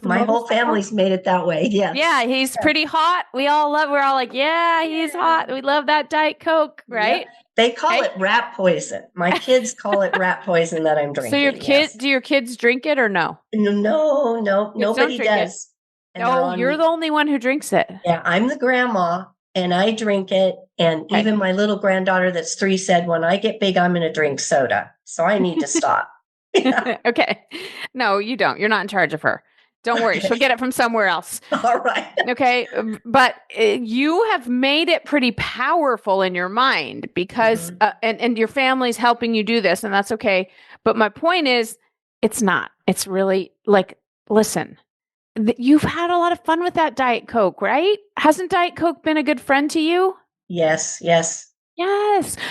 My whole family's made it that way. Yeah. Yeah. He's pretty hot. We're all like, yeah, he's hot. We love that Diet Coke, right? Yep. They call it rat poison. My kids call it rat poison that I'm drinking. So do your kids drink it or no? No, nobody does. Oh, you're the only one who drinks it. Yeah. I'm the grandma and I drink it. And even my little granddaughter that's 3 said, when I get big, I'm going to drink soda. So I need to stop. Yeah. Okay. No, you don't. You're not in charge of her. Don't worry. She'll get it from somewhere else. All right. Okay. But you have made it pretty powerful in your mind because, and your family's helping you do this, and that's okay. But my point is, it's not. It's really like, listen, you've had a lot of fun with that Diet Coke, right? Hasn't Diet Coke been a good friend to you? Yes.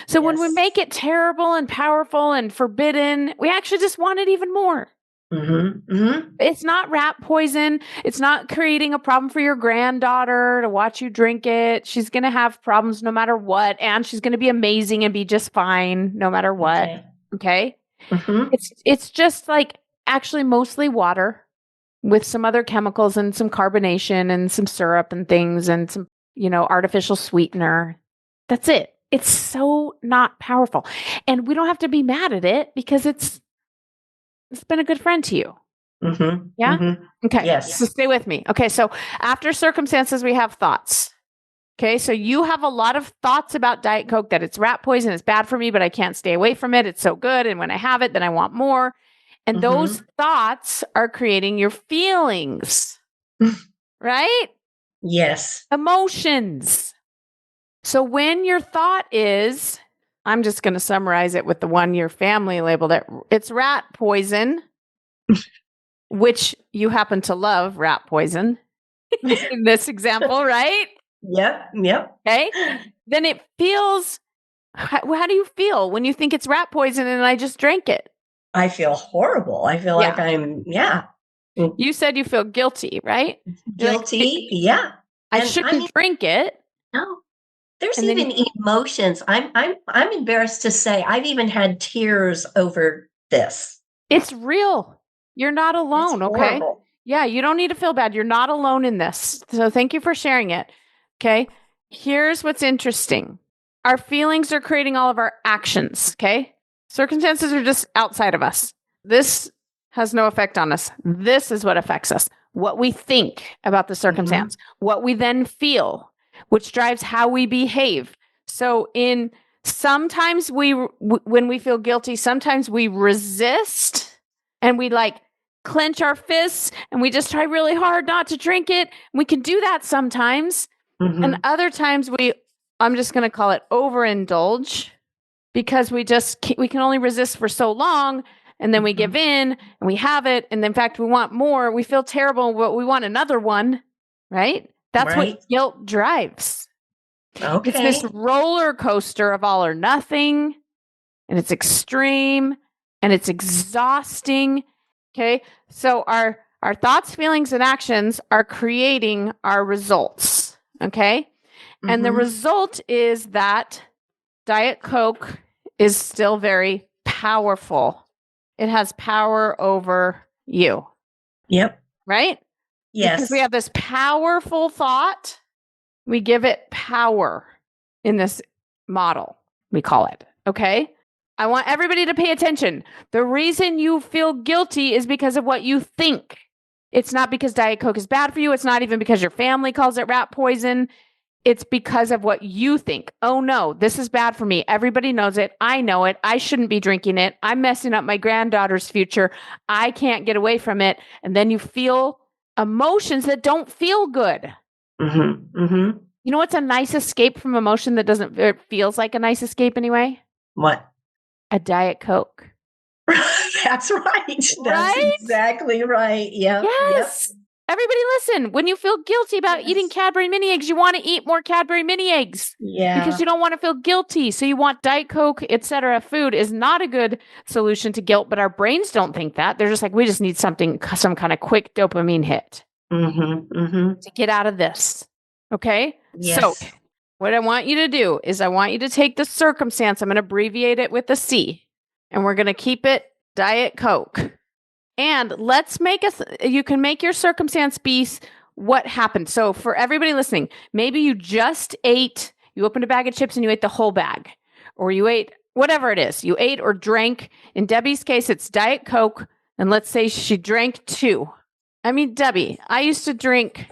So when we make it terrible and powerful and forbidden, we actually just want it even more. Mm-hmm. Mm-hmm. It's not rat poison. It's not creating a problem for your granddaughter to watch you drink it. She's going to have problems no matter what. And she's going to be amazing and be just fine no matter what. Okay. Mm-hmm. It's just like actually mostly water with some other chemicals and some carbonation and some syrup and things and some, artificial sweetener. That's it. It's so not powerful. And we don't have to be mad at it because it's been a good friend to you. Mm-hmm. Yeah? Mm-hmm. Okay. Yes. So stay with me. Okay. So after circumstances, we have thoughts. Okay. So you have a lot of thoughts about Diet Coke, that it's rat poison, it's bad for me, but I can't stay away from it. It's so good. And when I have it, then I want more. And those thoughts are creating your feelings, right? Yes. Emotions. So when your thought is, I'm just going to summarize it with the one your family labeled it. It's rat poison, which you happen to love rat poison in this example, right? Yep. Okay. Then it feels, how do you feel when you think it's rat poison and I just drank it? I feel horrible. I feel like You said you feel guilty, right? Guilty. Yeah. I shouldn't drink it. No. There's even emotions. I'm embarrassed to say I've even had tears over this. It's real. You're not alone, It's okay? horrible. Yeah, you don't need to feel bad. You're not alone in this. So thank you for sharing it. Okay. Here's what's interesting. Our feelings are creating all of our actions. Okay. Circumstances are just outside of us. This has no effect on us. This is what affects us. What we think about the circumstance, what we then feel, which drives how we behave. So sometimes when we feel guilty, sometimes we resist and we like clench our fists and we just try really hard not to drink it. We can do that sometimes. And other times I'm just going to call it overindulge, because we can only resist for so long, and then we give in and we have it. And in fact, we want more. We feel terrible, but we want another one, right? That's what guilt drives. Okay. It's this roller coaster of all or nothing, and it's extreme and it's exhausting. Okay. So our thoughts, feelings, and actions are creating our results. Okay. And the result is that Diet Coke is still very powerful. It has power over you. Yep. Right? Yes. Because we have this powerful thought. We give it power in this model, we call it. Okay. I want everybody to pay attention. The reason you feel guilty is because of what you think. It's not because Diet Coke is bad for you. It's not even because your family calls it rat poison. It's because of what you think. Oh no, this is bad for me. Everybody knows it. I know it. I shouldn't be drinking it. I'm messing up my granddaughter's future. I can't get away from it. And then you feel emotions that don't feel good. You know what's a nice escape from emotion that it feels like a nice escape anyway? What? A Diet Coke. That's right. That's Right? exactly right. Yep. Yes. Yep. Everybody listen, when you feel guilty about eating Cadbury mini eggs, you want to eat more Cadbury mini eggs. Yeah. Because you don't want to feel guilty. So you want Diet Coke, etc. Food is not a good solution to guilt, but our brains don't think that. They're just like, we just need some kind of quick dopamine hit to get out of this. Okay? Yes. So what I want you to do is I want you to take the circumstance. I'm going to abbreviate it with a C, and we're going to keep it Diet Coke. And let's you can make your circumstance be what happened. So for everybody listening, maybe you opened a bag of chips and you ate the whole bag, or you ate whatever it is. You ate or drank. In Debbie's case, it's Diet Coke. And let's say she drank 2. I mean, Debbie, I used to drink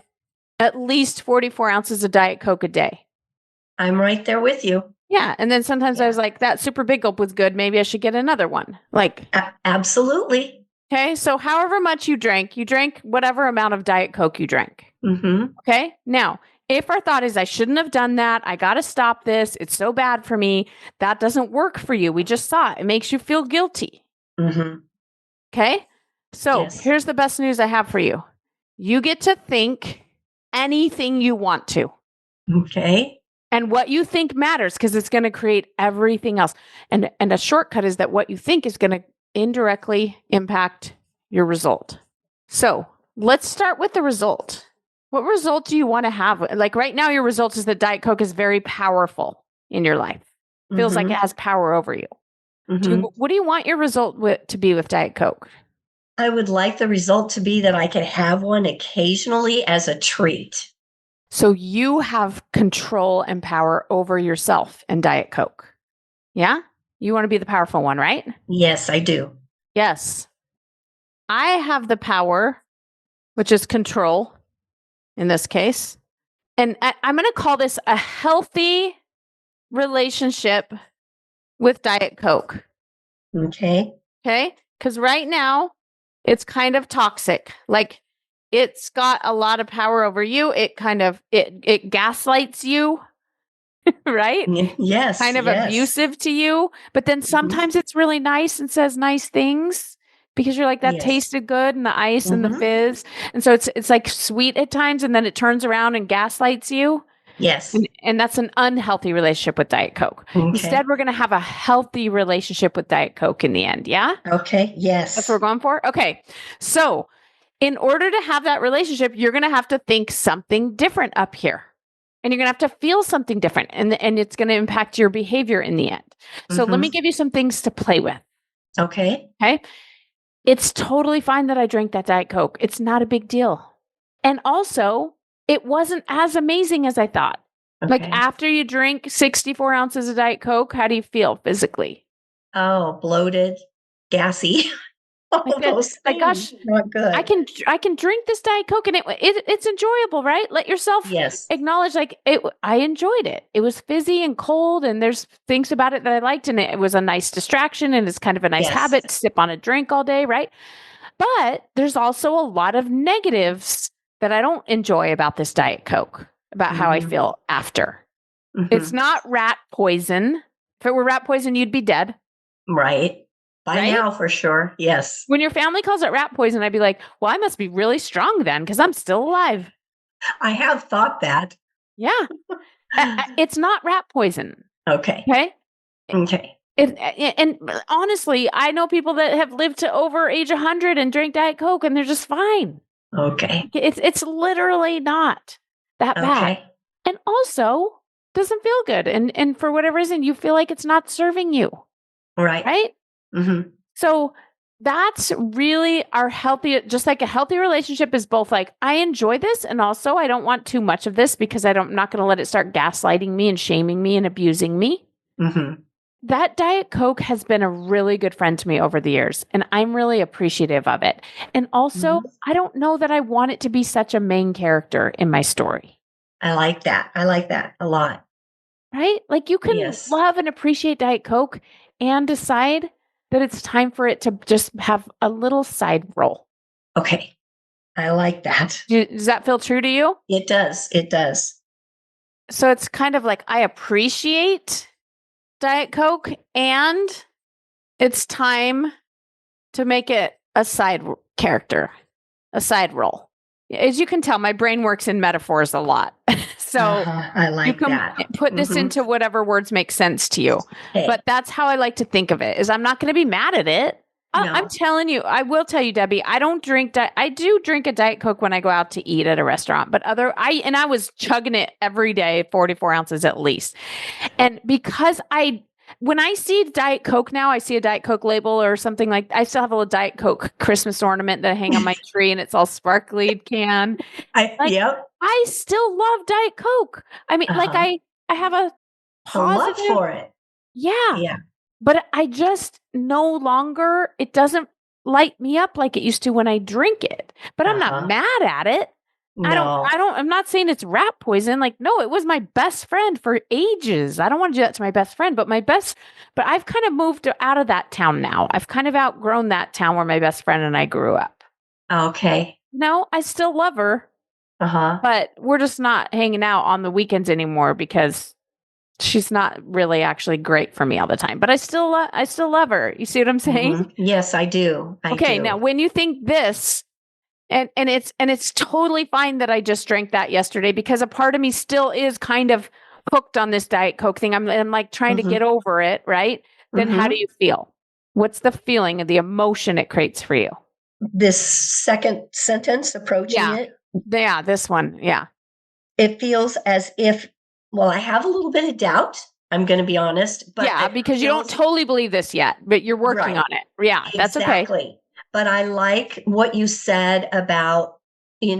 at least 44 ounces of Diet Coke a day. I'm right there with you. Yeah. And then sometimes I was like, that super big gulp was good. Maybe I should get another one. Absolutely. Okay. So however much you drank whatever amount of Diet Coke you drank. Okay. Now, if our thought is, I shouldn't have done that. I got to stop this. It's so bad for me. That doesn't work for you. We just saw it. It makes you feel guilty. Okay. So here's the best news I have for you. You get to think anything you want to. Okay. And what you think matters, because it's going to create everything else. And a shortcut is that what you think is going to indirectly impact your result. So let's start with the result. What result do you want to have? Like right now, your result is that Diet Coke is very powerful in your life. Feels like it has power over you. What do you want your result to be with Diet Coke? I would like the result to be that I can have one occasionally as a treat. So you have control and power over yourself and Diet Coke. Yeah? You want to be the powerful one, right? Yes, I do. Yes. I have the power, which is control in this case. And I'm going to call this a healthy relationship with Diet Coke. Okay. Okay? Because right now, it's kind of toxic. Like, it's got a lot of power over you. It kind of, it gaslights you, right? Yes. Kind of abusive to you. But then sometimes it's really nice and says nice things because you're like, that tasted good, and the ice and the fizz. And so it's like sweet at times, and then it turns around and gaslights you. Yes. And that's an unhealthy relationship with Diet Coke. Okay. Instead, we're going to have a healthy relationship with Diet Coke in the end. Yeah? Okay. Yes. That's what we're going for? Okay. So in order to have that relationship, you're going to have to think something different up here. And you're going to have to feel something different. And it's going to impact your behavior in the end. So let me give you some things to play with. Okay. Okay. It's totally fine that I drank that Diet Coke. It's not a big deal. And also, it wasn't as amazing as I thought. Like Okay. after you drink 64 ounces of Diet Coke, how do you feel physically? Oh, bloated, gassy. All Like, those like, gosh, things. Not good. I can drink this Diet Coke and it's enjoyable, right? Let yourself Yes. acknowledge I enjoyed it. It was fizzy and cold, and there's things about it that I liked, and it was a nice distraction, and it's kind of a nice Yes. habit to sip on a drink all day, right? But there's also a lot of negatives that I don't enjoy about this Diet Coke, about how I Mhm. feel after. Mhm. It's not rat poison. If it were rat poison, you'd be dead. Right. By Right? now, for sure. Yes. When your family calls it rat poison, I'd be like, well, I must be really strong then because I'm still alive. I have thought that. Yeah. It's not rat poison. Okay. Okay. Okay. And honestly, I know people that have lived to over age 100 and drink Diet Coke and they're just fine. Okay. It's literally not that bad. Okay. And also doesn't feel good. And for whatever reason, you feel like it's not serving you. Right. Right. Mm-hmm. So that's really our healthy, just like a healthy relationship is both like, I enjoy this. And also I don't want too much of this because I'm not going to let it start gaslighting me and shaming me and abusing me. Mm-hmm. That Diet Coke has been a really good friend to me over the years, and I'm really appreciative of it. And also, I don't know that I want it to be such a main character in my story. I like that. I like that a lot. Right? Like you can Yes. love and appreciate Diet Coke and decide that it's time for it to just have a little side role. Okay. I like that. Does that feel true to you? It does. It does. So it's kind of like I appreciate Diet Coke and it's time to make it a side character, a side role. As you can tell, my brain works in metaphors a lot. So I like you can that. put this Mhm. into whatever words make sense to you. Okay. But that's how I like to think of it, is I'm not going to be mad at it. No. I'm telling you, I will tell you, Debbie, I don't drink, I do drink a Diet Coke when I go out to eat at a restaurant, but I was chugging it every day, 44 ounces at least. And because when I see Diet Coke now, I see a Diet Coke label or something like, I still have a little Diet Coke Christmas ornament that I hang on my tree and it's all sparkly can. Yep. I still love Diet Coke. I mean, like Uh-huh. I have a love positive, for it. yeah. Yeah. But I just no longer, it doesn't light me up like it used to when I drink it. But I'm not Uh-huh. mad at it. No. I'm not saying it's rat poison. Like, no, it was my best friend for ages. I don't want to do that to my best friend, but I've kind of moved out of that town now. I've kind of outgrown that town where my best friend and I grew up. Okay. No, I still love her, Uh-huh. but we're just not hanging out on the weekends anymore because she's not really actually great for me all the time. But I still love her. You see what I'm saying? Mhm. Yes, I do. Okay, do. now when you think this, and it's totally fine that I just drank that yesterday because a part of me still is kind of hooked on this Diet Coke thing. I'm like trying to get over it, right? Then how do you feel? What's the feeling of the emotion it creates for you? This second sentence approaching it. Yeah, this one. Yeah. It feels as if, well, I have a little bit of doubt. I'm going to be honest. But yeah, because you don't totally believe this yet, but you're working on it. Yeah, that's okay. Exactly. But I like what you said about, you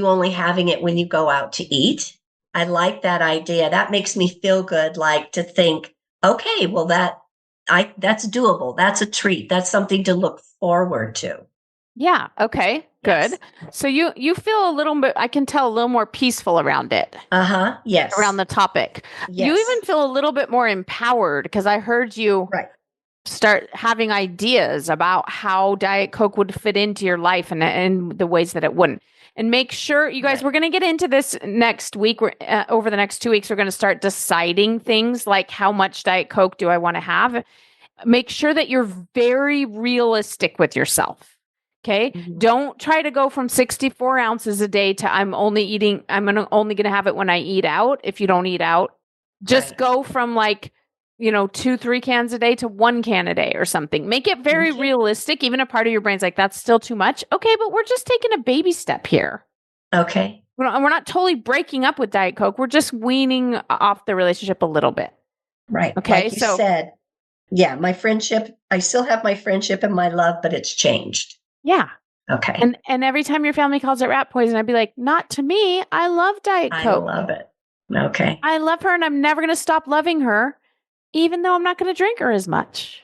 only having it when you go out to eat. I like that idea. That makes me feel good, like to think, okay, well, that's doable. That's a treat. That's something to look forward to. Yeah. Okay. Good. Yes. So you feel a little bit, I can tell, a little more peaceful around it. Uh-huh. Yes. Around the topic. Yes. You even feel a little bit more empowered because I heard you start having ideas about how Diet Coke would fit into your life and the ways that it wouldn't. And make sure, you guys, we're going to get into this next week. Over the next 2 weeks, we're going to start deciding things like how much Diet Coke do I want to have. Make sure that you're very realistic with yourself. Okay. Mm-hmm. Don't try to go from 64 ounces a day to I'm only going to have it when I eat out. If you don't eat out, just go from 2-3 cans a day to 1 can a day or something. Make it very realistic. Even a part of your brain's like, that's still too much. Okay. But we're just taking a baby step here. Okay. We're not totally breaking up with Diet Coke. We're just weaning off the relationship a little bit. Right. Okay. Like you said, Yeah, my friendship, I still have my friendship and my love, but it's changed. Yeah. Okay. And every time your family calls it rat poison, I'd be like, not to me. I love Diet Coke. I love it. Okay. I love her and I'm never going to stop loving her, even though I'm not going to drink her as much.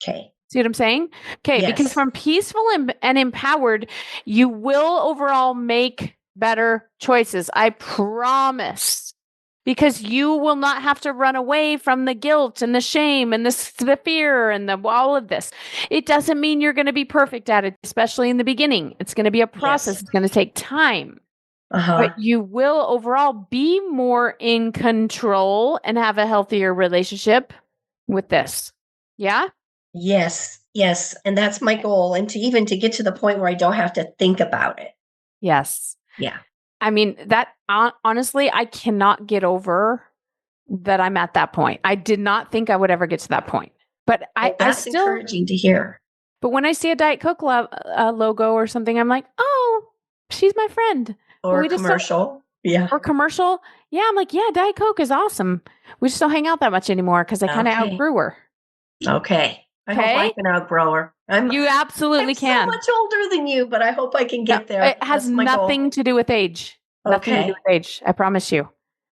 Okay. See what I'm saying? Okay. Yes. Because from peaceful and empowered, you will overall make better choices. I promise. Because you will not have to run away from the guilt and the shame and the fear and all of this. It doesn't mean you're going to be perfect at it, especially in the beginning. It's going to be a process. Yes. It's going to take time. But you will overall be more in control and have a healthier relationship with this. Yeah? Yes. Yes. And that's my goal. And to get to the point where I don't have to think about it. Yes. Yeah. I mean, that honestly, I cannot get over that I'm at that point. I did not think I would ever get to that point. But that's still encouraging to hear. But when I see a Diet Coke logo or something, I'm like, oh, she's my friend. Or a commercial. Yeah. Or commercial. Yeah, I'm like, yeah, Diet Coke is awesome. We just don't hang out that much anymore because I kind of outgrew her. Okay. I hope I can outgrow her. You absolutely can. I'm so much older than you, but I hope I can get there. It has nothing to do with age. Nothing to do with age. I promise you.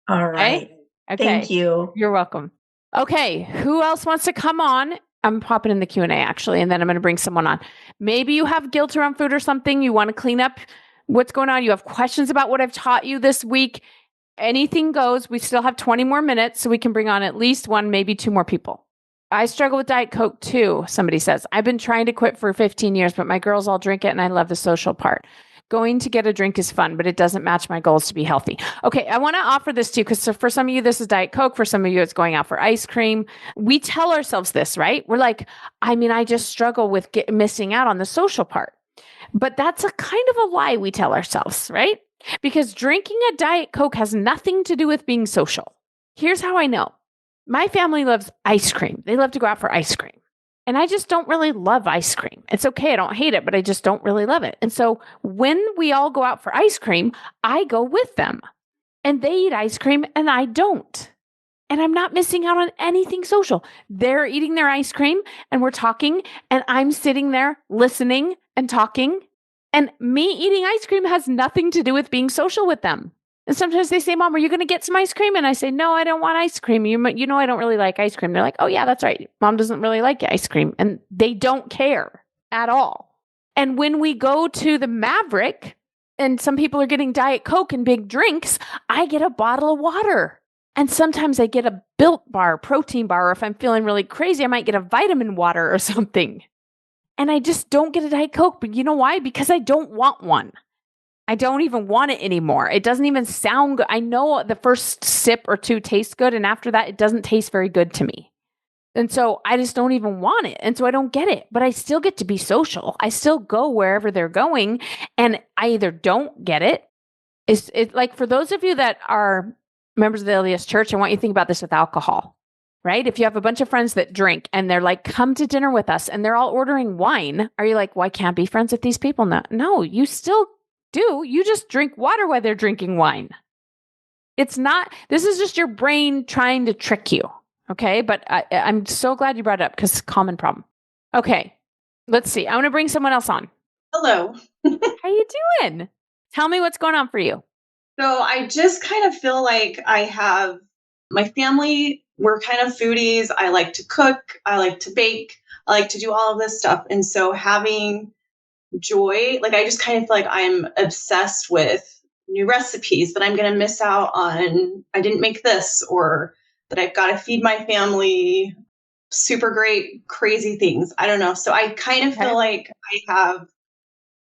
All right. Okay. Thank you. You're welcome. Okay. Who else wants to come on? I'm popping in the Q&A actually, and then I'm going to bring someone on. Maybe you have guilt around food or something. You want to clean up what's going on. You have questions about what I've taught you this week. Anything goes. We still have 20 more minutes, so we can bring on at least one, maybe two more people. I struggle with Diet Coke too, somebody says. I've been trying to quit for 15 years, but my girls all drink it and I love the social part. Going to get a drink is fun, but it doesn't match my goals to be healthy. Okay, I want to offer this to you because for some of you, this is Diet Coke. For some of you, it's going out for ice cream. We tell ourselves this, right? We're like, I just struggle with missing out on the social part. But that's a kind of a lie we tell ourselves, right? Because drinking a Diet Coke has nothing to do with being social. Here's how I know. My family loves ice cream. They love to go out for ice cream. And I just don't really love ice cream. It's okay. I don't hate it, but I just don't really love it. And so when we all go out for ice cream, I go with them. And they eat ice cream and I don't. And I'm not missing out on anything social. They're eating their ice cream and we're talking and I'm sitting there listening and talking. And me eating ice cream has nothing to do with being social with them. And sometimes they say, Mom, are you going to get some ice cream? And I say, no, I don't want ice cream. You know, I don't really like ice cream. They're like, oh, yeah, that's right. Mom doesn't really like ice cream. And they don't care at all. And when we go to the Maverick and some people are getting Diet Coke and big drinks, I get a bottle of water. And sometimes I get a Built bar, protein bar. Or if I'm feeling really crazy, I might get a vitamin water or something. And I just don't get a Diet Coke. But you know why? Because I don't want one. I don't even want it anymore. It doesn't even sound good. I know the first sip or two tastes good. And after that, it doesn't taste very good to me. And so I just don't even want it. And so I don't get it. But I still get to be social. I still go wherever they're going. And I either don't get it. It's like for those of you that are members of the LDS Church, I want you to think about this with alcohol, right? If you have a bunch of friends that drink and they're like, come to dinner with us, and they're all ordering wine, are you like, well, I can't be friends with these people now? No, you still do. You just drink water while they're drinking wine. It's not, this is just your brain trying to trick you. Okay. But I'm so glad you brought it up because common problem. Okay. Let's see. I want to bring someone else on. Hello. How you doing? Tell me what's going on for you. So I just kind of feel like I have my family, we're kind of foodies. I like to cook. I like to bake. I like to do all of this stuff. And so having joy, like I just kind of feel like I'm obsessed with new recipes that I'm going to miss out on. I didn't make this, or that I've got to feed my family super great, crazy things. I don't know. So I kind of feel like I have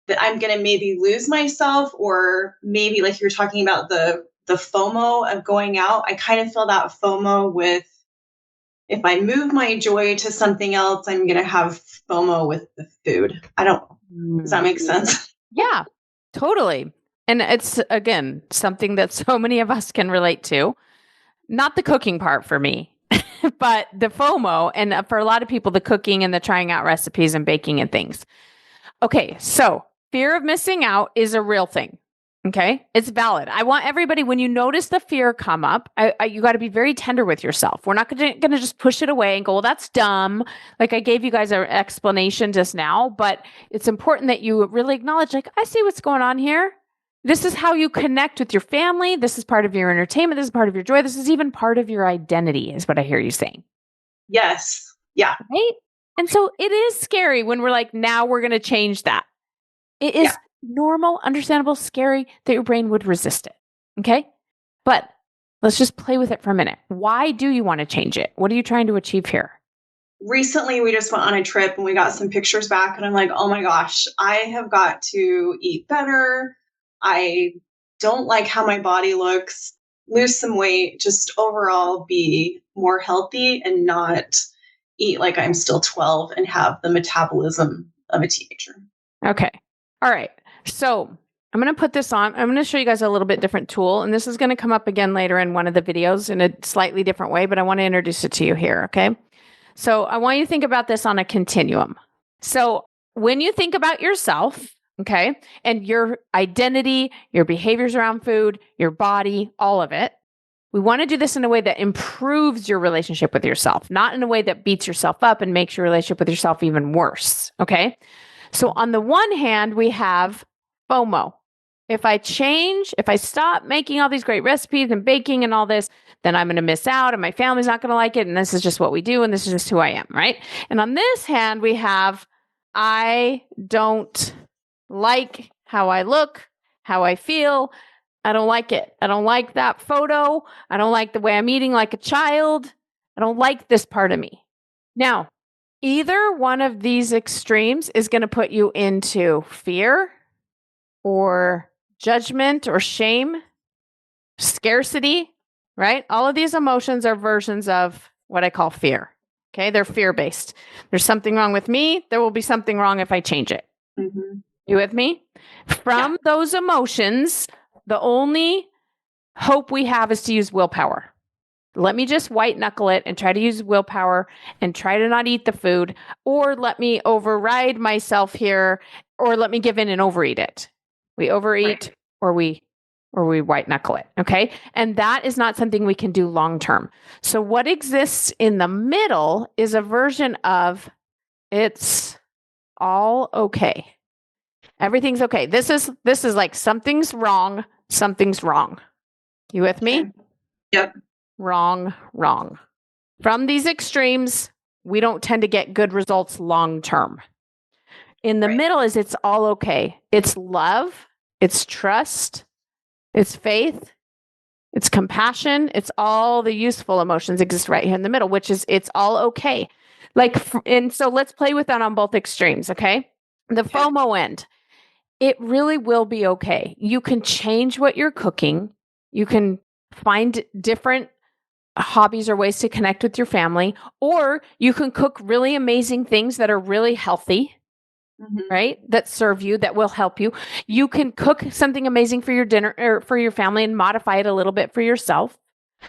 that I'm going to maybe lose myself, or maybe like you're talking about the FOMO of going out. I kind of feel that FOMO with, if I move my joy to something else, I'm going to have FOMO with the food. I don't know. Does that make sense? Yeah, totally. And it's, again, something that so many of us can relate to. Not the cooking part for me, but the FOMO. And for a lot of people, the cooking and the trying out recipes and baking and things. Okay, so fear of missing out is a real thing. Okay. It's valid. I want everybody, when you notice the fear come up, you got to be very tender with yourself. We're not going to just push it away and go, well, that's dumb. Like I gave you guys an explanation just now, but it's important that you really acknowledge, like, I see what's going on here. This is how you connect with your family. This is part of your entertainment. This is part of your joy. This is even part of your identity, is what I hear you saying. Yes. Yeah. Right. And so it is scary when we're like, now we're going to change that. It is normal, understandable, scary that your brain would resist it. Okay. But let's just play with it for a minute. Why do you want to change it? What are you trying to achieve here? Recently, we just went on a trip and we got some pictures back, and I'm like, oh my gosh, I have got to eat better. I don't like how my body looks, lose some weight, just overall be more healthy and not eat like I'm still 12 and have the metabolism of a teenager. Okay. All right. So I'm going to put this on. I'm going to show you guys a little bit different tool. And this is going to come up again later in one of the videos in a slightly different way, but I want to introduce it to you here. Okay. So I want you to think about this on a continuum. So when you think about yourself, okay, and your identity, your behaviors around food, your body, all of it, we want to do this in a way that improves your relationship with yourself, not in a way that beats yourself up and makes your relationship with yourself even worse. Okay. So on the one hand, we have FOMO. If I stop making all these great recipes and baking and all this, then I'm going to miss out and my family's not going to like it. And this is just what we do. And this is just who I am. Right. And on this hand, we have, I don't like how I look, how I feel. I don't like it. I don't like that photo. I don't like the way I'm eating like a child. I don't like this part of me. Now, either one of these extremes is going to put you into fear or judgment or shame, scarcity, right? All of these emotions are versions of what I call fear. Okay. They're fear-based. There's something wrong with me. There will be something wrong if I change it. Mm-hmm. You with me? From those emotions, the only hope we have is to use willpower. Let me just white knuckle it and try to use willpower and try to not eat the food, or let me override myself here, or let me give in and overeat it. We overeat or we white knuckle it. Okay. And that is not something we can do long term. So what exists in the middle is a version of it's all okay. Everything's okay. This is like something's wrong. Something's wrong. You with me? Yep. Wrong. From these extremes, we don't tend to get good results long term. In the middle is it's all okay. It's love, it's trust, it's faith, it's compassion. It's all the useful emotions exist right here in the middle, which is it's all okay. And so let's play with that on both extremes, okay? The FOMO end, it really will be okay. You can change what you're cooking. You can find different hobbies or ways to connect with your family, or you can cook really amazing things that are really healthy, right? That serve you, that will help you. You can cook something amazing for your dinner or for your family and modify it a little bit for yourself.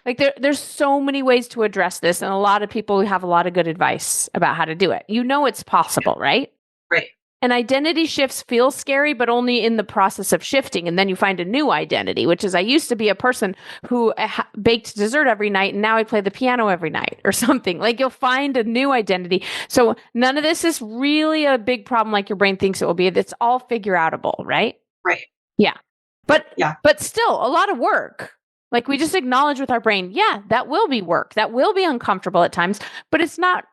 Like there's so many ways to address this. And a lot of people have a lot of good advice about how to do it. You know, it's possible, right? Right. And identity shifts feel scary, but only in the process of shifting. And then you find a new identity, which is I used to be a person who baked dessert every night, and now I play the piano every night or something. Like you'll find a new identity. So none of this is really a big problem like your brain thinks it will be. It's all figure outable, right? Right. Yeah. But still a lot of work. Like we just acknowledge with our brain, yeah, that will be work. That will be uncomfortable at times, but it's not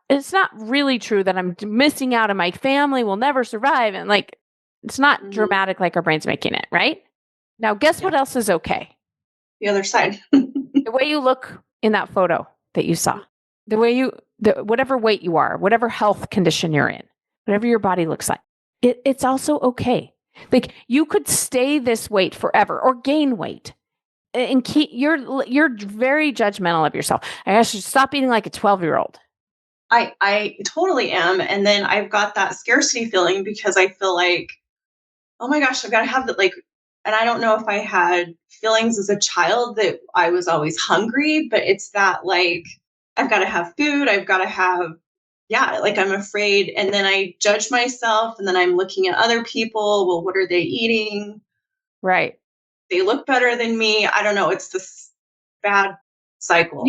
really true that I'm missing out and my family will never survive. And like, it's not dramatic like our brain's making it, right? Now, guess what else is okay? The other side. The way you look in that photo that you saw, whatever weight you are, whatever health condition you're in, whatever your body looks like, it's also okay. Like you could stay this weight forever or gain weight. And you're very judgmental of yourself. I should stop eating like a 12-year-old. I totally am. And then I've got that scarcity feeling because I feel like, oh my gosh, I've got to have that and I don't know if I had feelings as a child that I was always hungry, but it's that like, I've got to have food. I've got to have, I'm afraid. And then I judge myself and then I'm looking at other people. Well, what are they eating? Right. they look better than me. I don't know. It's this bad cycle.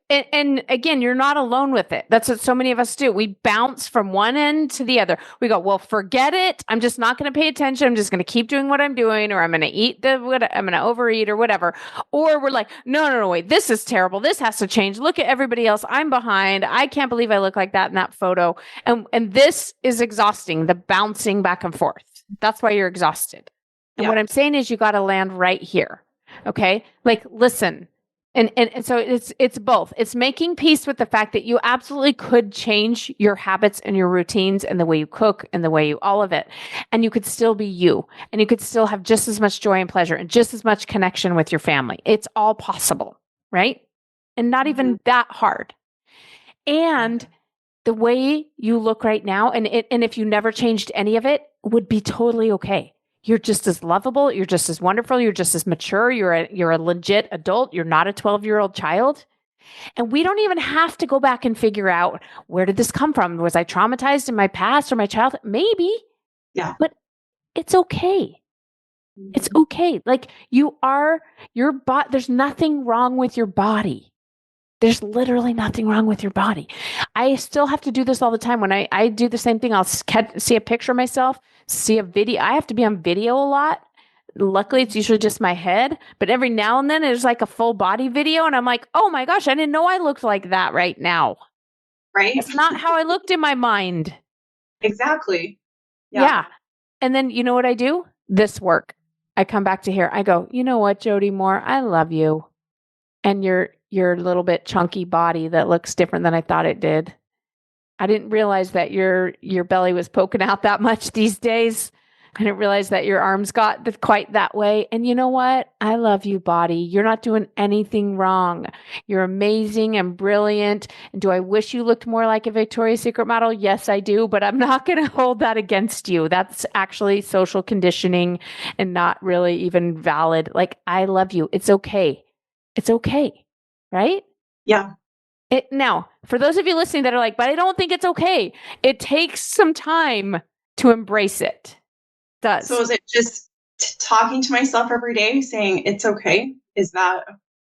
And again, you're not alone with it. That's what so many of us do. We bounce from one end to the other. We go, well, forget it. I'm just not going to pay attention. I'm just going to keep doing what I'm doing, or I'm going to I'm going to overeat or whatever. Or we're like, no, wait, this is terrible. This has to change. Look at everybody else. I'm behind. I can't believe I look like that in that photo. And this is exhausting, the bouncing back and forth. That's why you're exhausted. And what I'm saying is you got to land right here. Okay. Like, listen. And so it's both. It's making peace with the fact that you absolutely could change your habits and your routines and the way you cook and the way you, all of it. And you could still be you, and you could still have just as much joy and pleasure and just as much connection with your family. It's all possible, right? And not even that hard. And the way you look right now, and if you never changed any of it, would be totally okay. You're just as lovable. You're just as wonderful. You're just as mature. You're a legit adult. You're not a 12-year-old child. And we don't even have to go back and figure out, where did this come from? Was I traumatized in my past or my childhood? Maybe. Yeah. But it's okay. It's okay. Like, there's nothing wrong with your body. There's literally nothing wrong with your body. I still have to do this all the time. When I do the same thing, I'll see a picture of myself, see a video. I have to be on video a lot. Luckily, it's usually just my head. But every now and then, there's like a full body video. And I'm like, oh my gosh, I didn't know I looked like that right now. Right? It's not how I looked in my mind. Exactly. Yeah. And then you know what I do? This work. I come back to here. I go, you know what, Jody Moore, I love you. And your little bit chunky body that looks different than I thought it did. I didn't realize that your belly was poking out that much these days. I didn't realize that your arms got quite that way. And you know what? I love you, body. You're not doing anything wrong. You're amazing and brilliant. And do I wish you looked more like a Victoria's Secret model? Yes, I do. But I'm not going to hold that against you. That's actually social conditioning and not really even valid. Like, I love you. It's okay. It's okay. Right? Yeah. Now, for those of you listening that are like, but I don't think it's okay. It takes some time to embrace it. Does. So is it just talking to myself every day saying it's okay? Is that okay?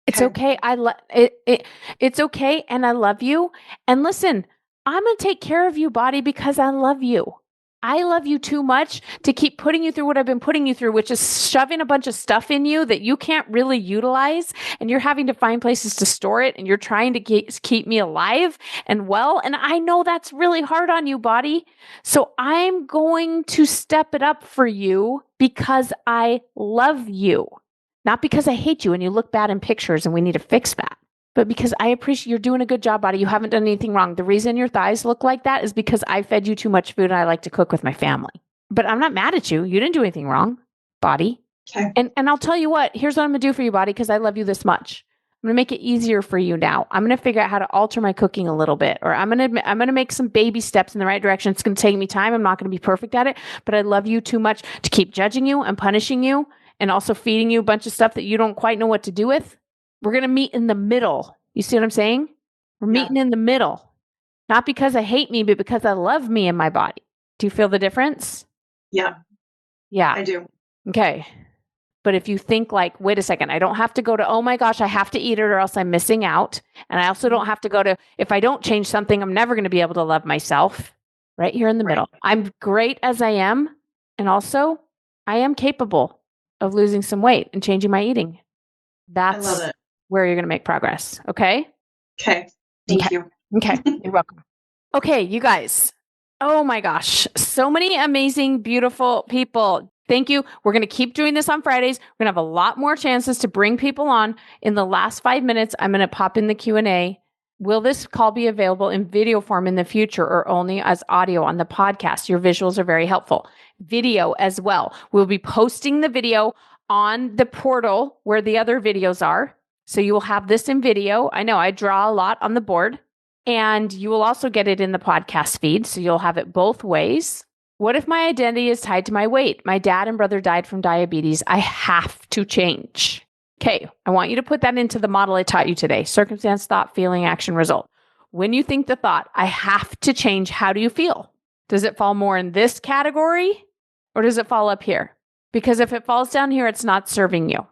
It's okay. It's okay, and I love you. And listen, I'm going to take care of you, body, because I love you. I love you too much to keep putting you through what I've been putting you through, which is shoving a bunch of stuff in you that you can't really utilize, and you're having to find places to store it, and you're trying to keep me alive and well. And I know that's really hard on you, body. So I'm going to step it up for you because I love you, not because I hate you and you look bad in pictures and we need to fix that. But because I appreciate you're doing a good job, body. You haven't done anything wrong. The reason your thighs look like that is because I fed you too much food and I like to cook with my family. But I'm not mad at you. You didn't do anything wrong, body. Okay. And I'll tell you what, here's what I'm going to do for you, body, because I love you this much. I'm going to make it easier for you now. I'm going to figure out how to alter my cooking a little bit, or I'm going to make some baby steps in the right direction. It's going to take me time. I'm not going to be perfect at it, but I love you too much to keep judging you and punishing you and also feeding you a bunch of stuff that you don't quite know what to do with. We're going to meet in the middle. You see what I'm saying? We're meeting in the middle, not because I hate me, but because I love me and my body. Do you feel the difference? Yeah. Yeah. I do. Okay. But if you think like, wait a second, I don't have to go to, oh my gosh, I have to eat it or else I'm missing out. And I also don't have to go to, if I don't change something, I'm never going to be able to love myself. Right here in the middle. I'm great as I am. And also I am capable of losing some weight and changing my eating. That's I love it. Where you're going to make progress. Okay. Okay. Thank you. Okay. You're welcome. Okay. You guys. Oh my gosh. So many amazing, beautiful people. Thank you. We're going to keep doing this on Fridays. We're going to have a lot more chances to bring people on. In the last 5 minutes, I'm going to pop in the Q&A. Will this call be available in video form in the future or only as audio on the podcast? Your visuals are very helpful. Video as well. We'll be posting the video on the portal where the other videos are. So you will have this in video. I know I draw a lot on the board, and you will also get it in the podcast feed. So you'll have it both ways. What if my identity is tied to my weight? My dad and brother died from diabetes. I have to change. Okay, I want you to put that into the model I taught you today. Circumstance, thought, feeling, action, result. When you think the thought, I have to change, how do you feel? Does it fall more in this category or does it fall up here? Because if it falls down here, it's not serving you.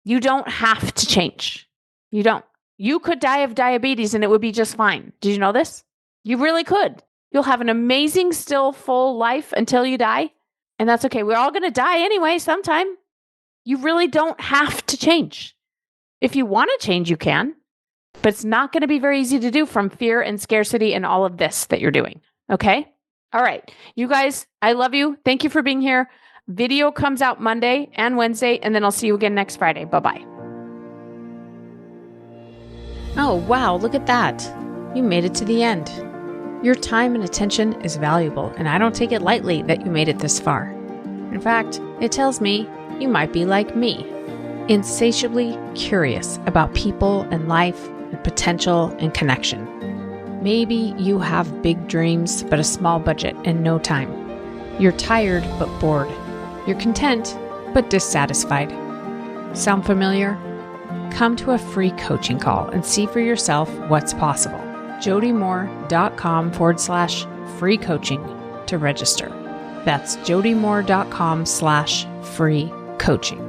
You don't have to change. You don't. You could die of diabetes and it would be just fine. Did you know this? You really could. You'll have an amazing, still full life until you die. And that's okay. We're all going to die anyway sometime. You really don't have to change. If you want to change, you can. But it's not going to be very easy to do from fear and scarcity and all of this that you're doing. Okay? All right. You guys, I love you. Thank you for being here. Video comes out Monday and Wednesday, and then I'll see you again next Friday. Bye-bye. Oh, wow. Look at that. You made it to the end. Your time and attention is valuable, and I don't take it lightly that you made it this far. In fact, it tells me you might be like me, insatiably curious about people and life and potential and connection. Maybe you have big dreams, but a small budget and no time. You're tired, but bored. You're content, but dissatisfied. Sound familiar? Come to a free coaching call and see for yourself what's possible. jodymoore.com/free coaching to register. That's jodymoore.com/free coaching.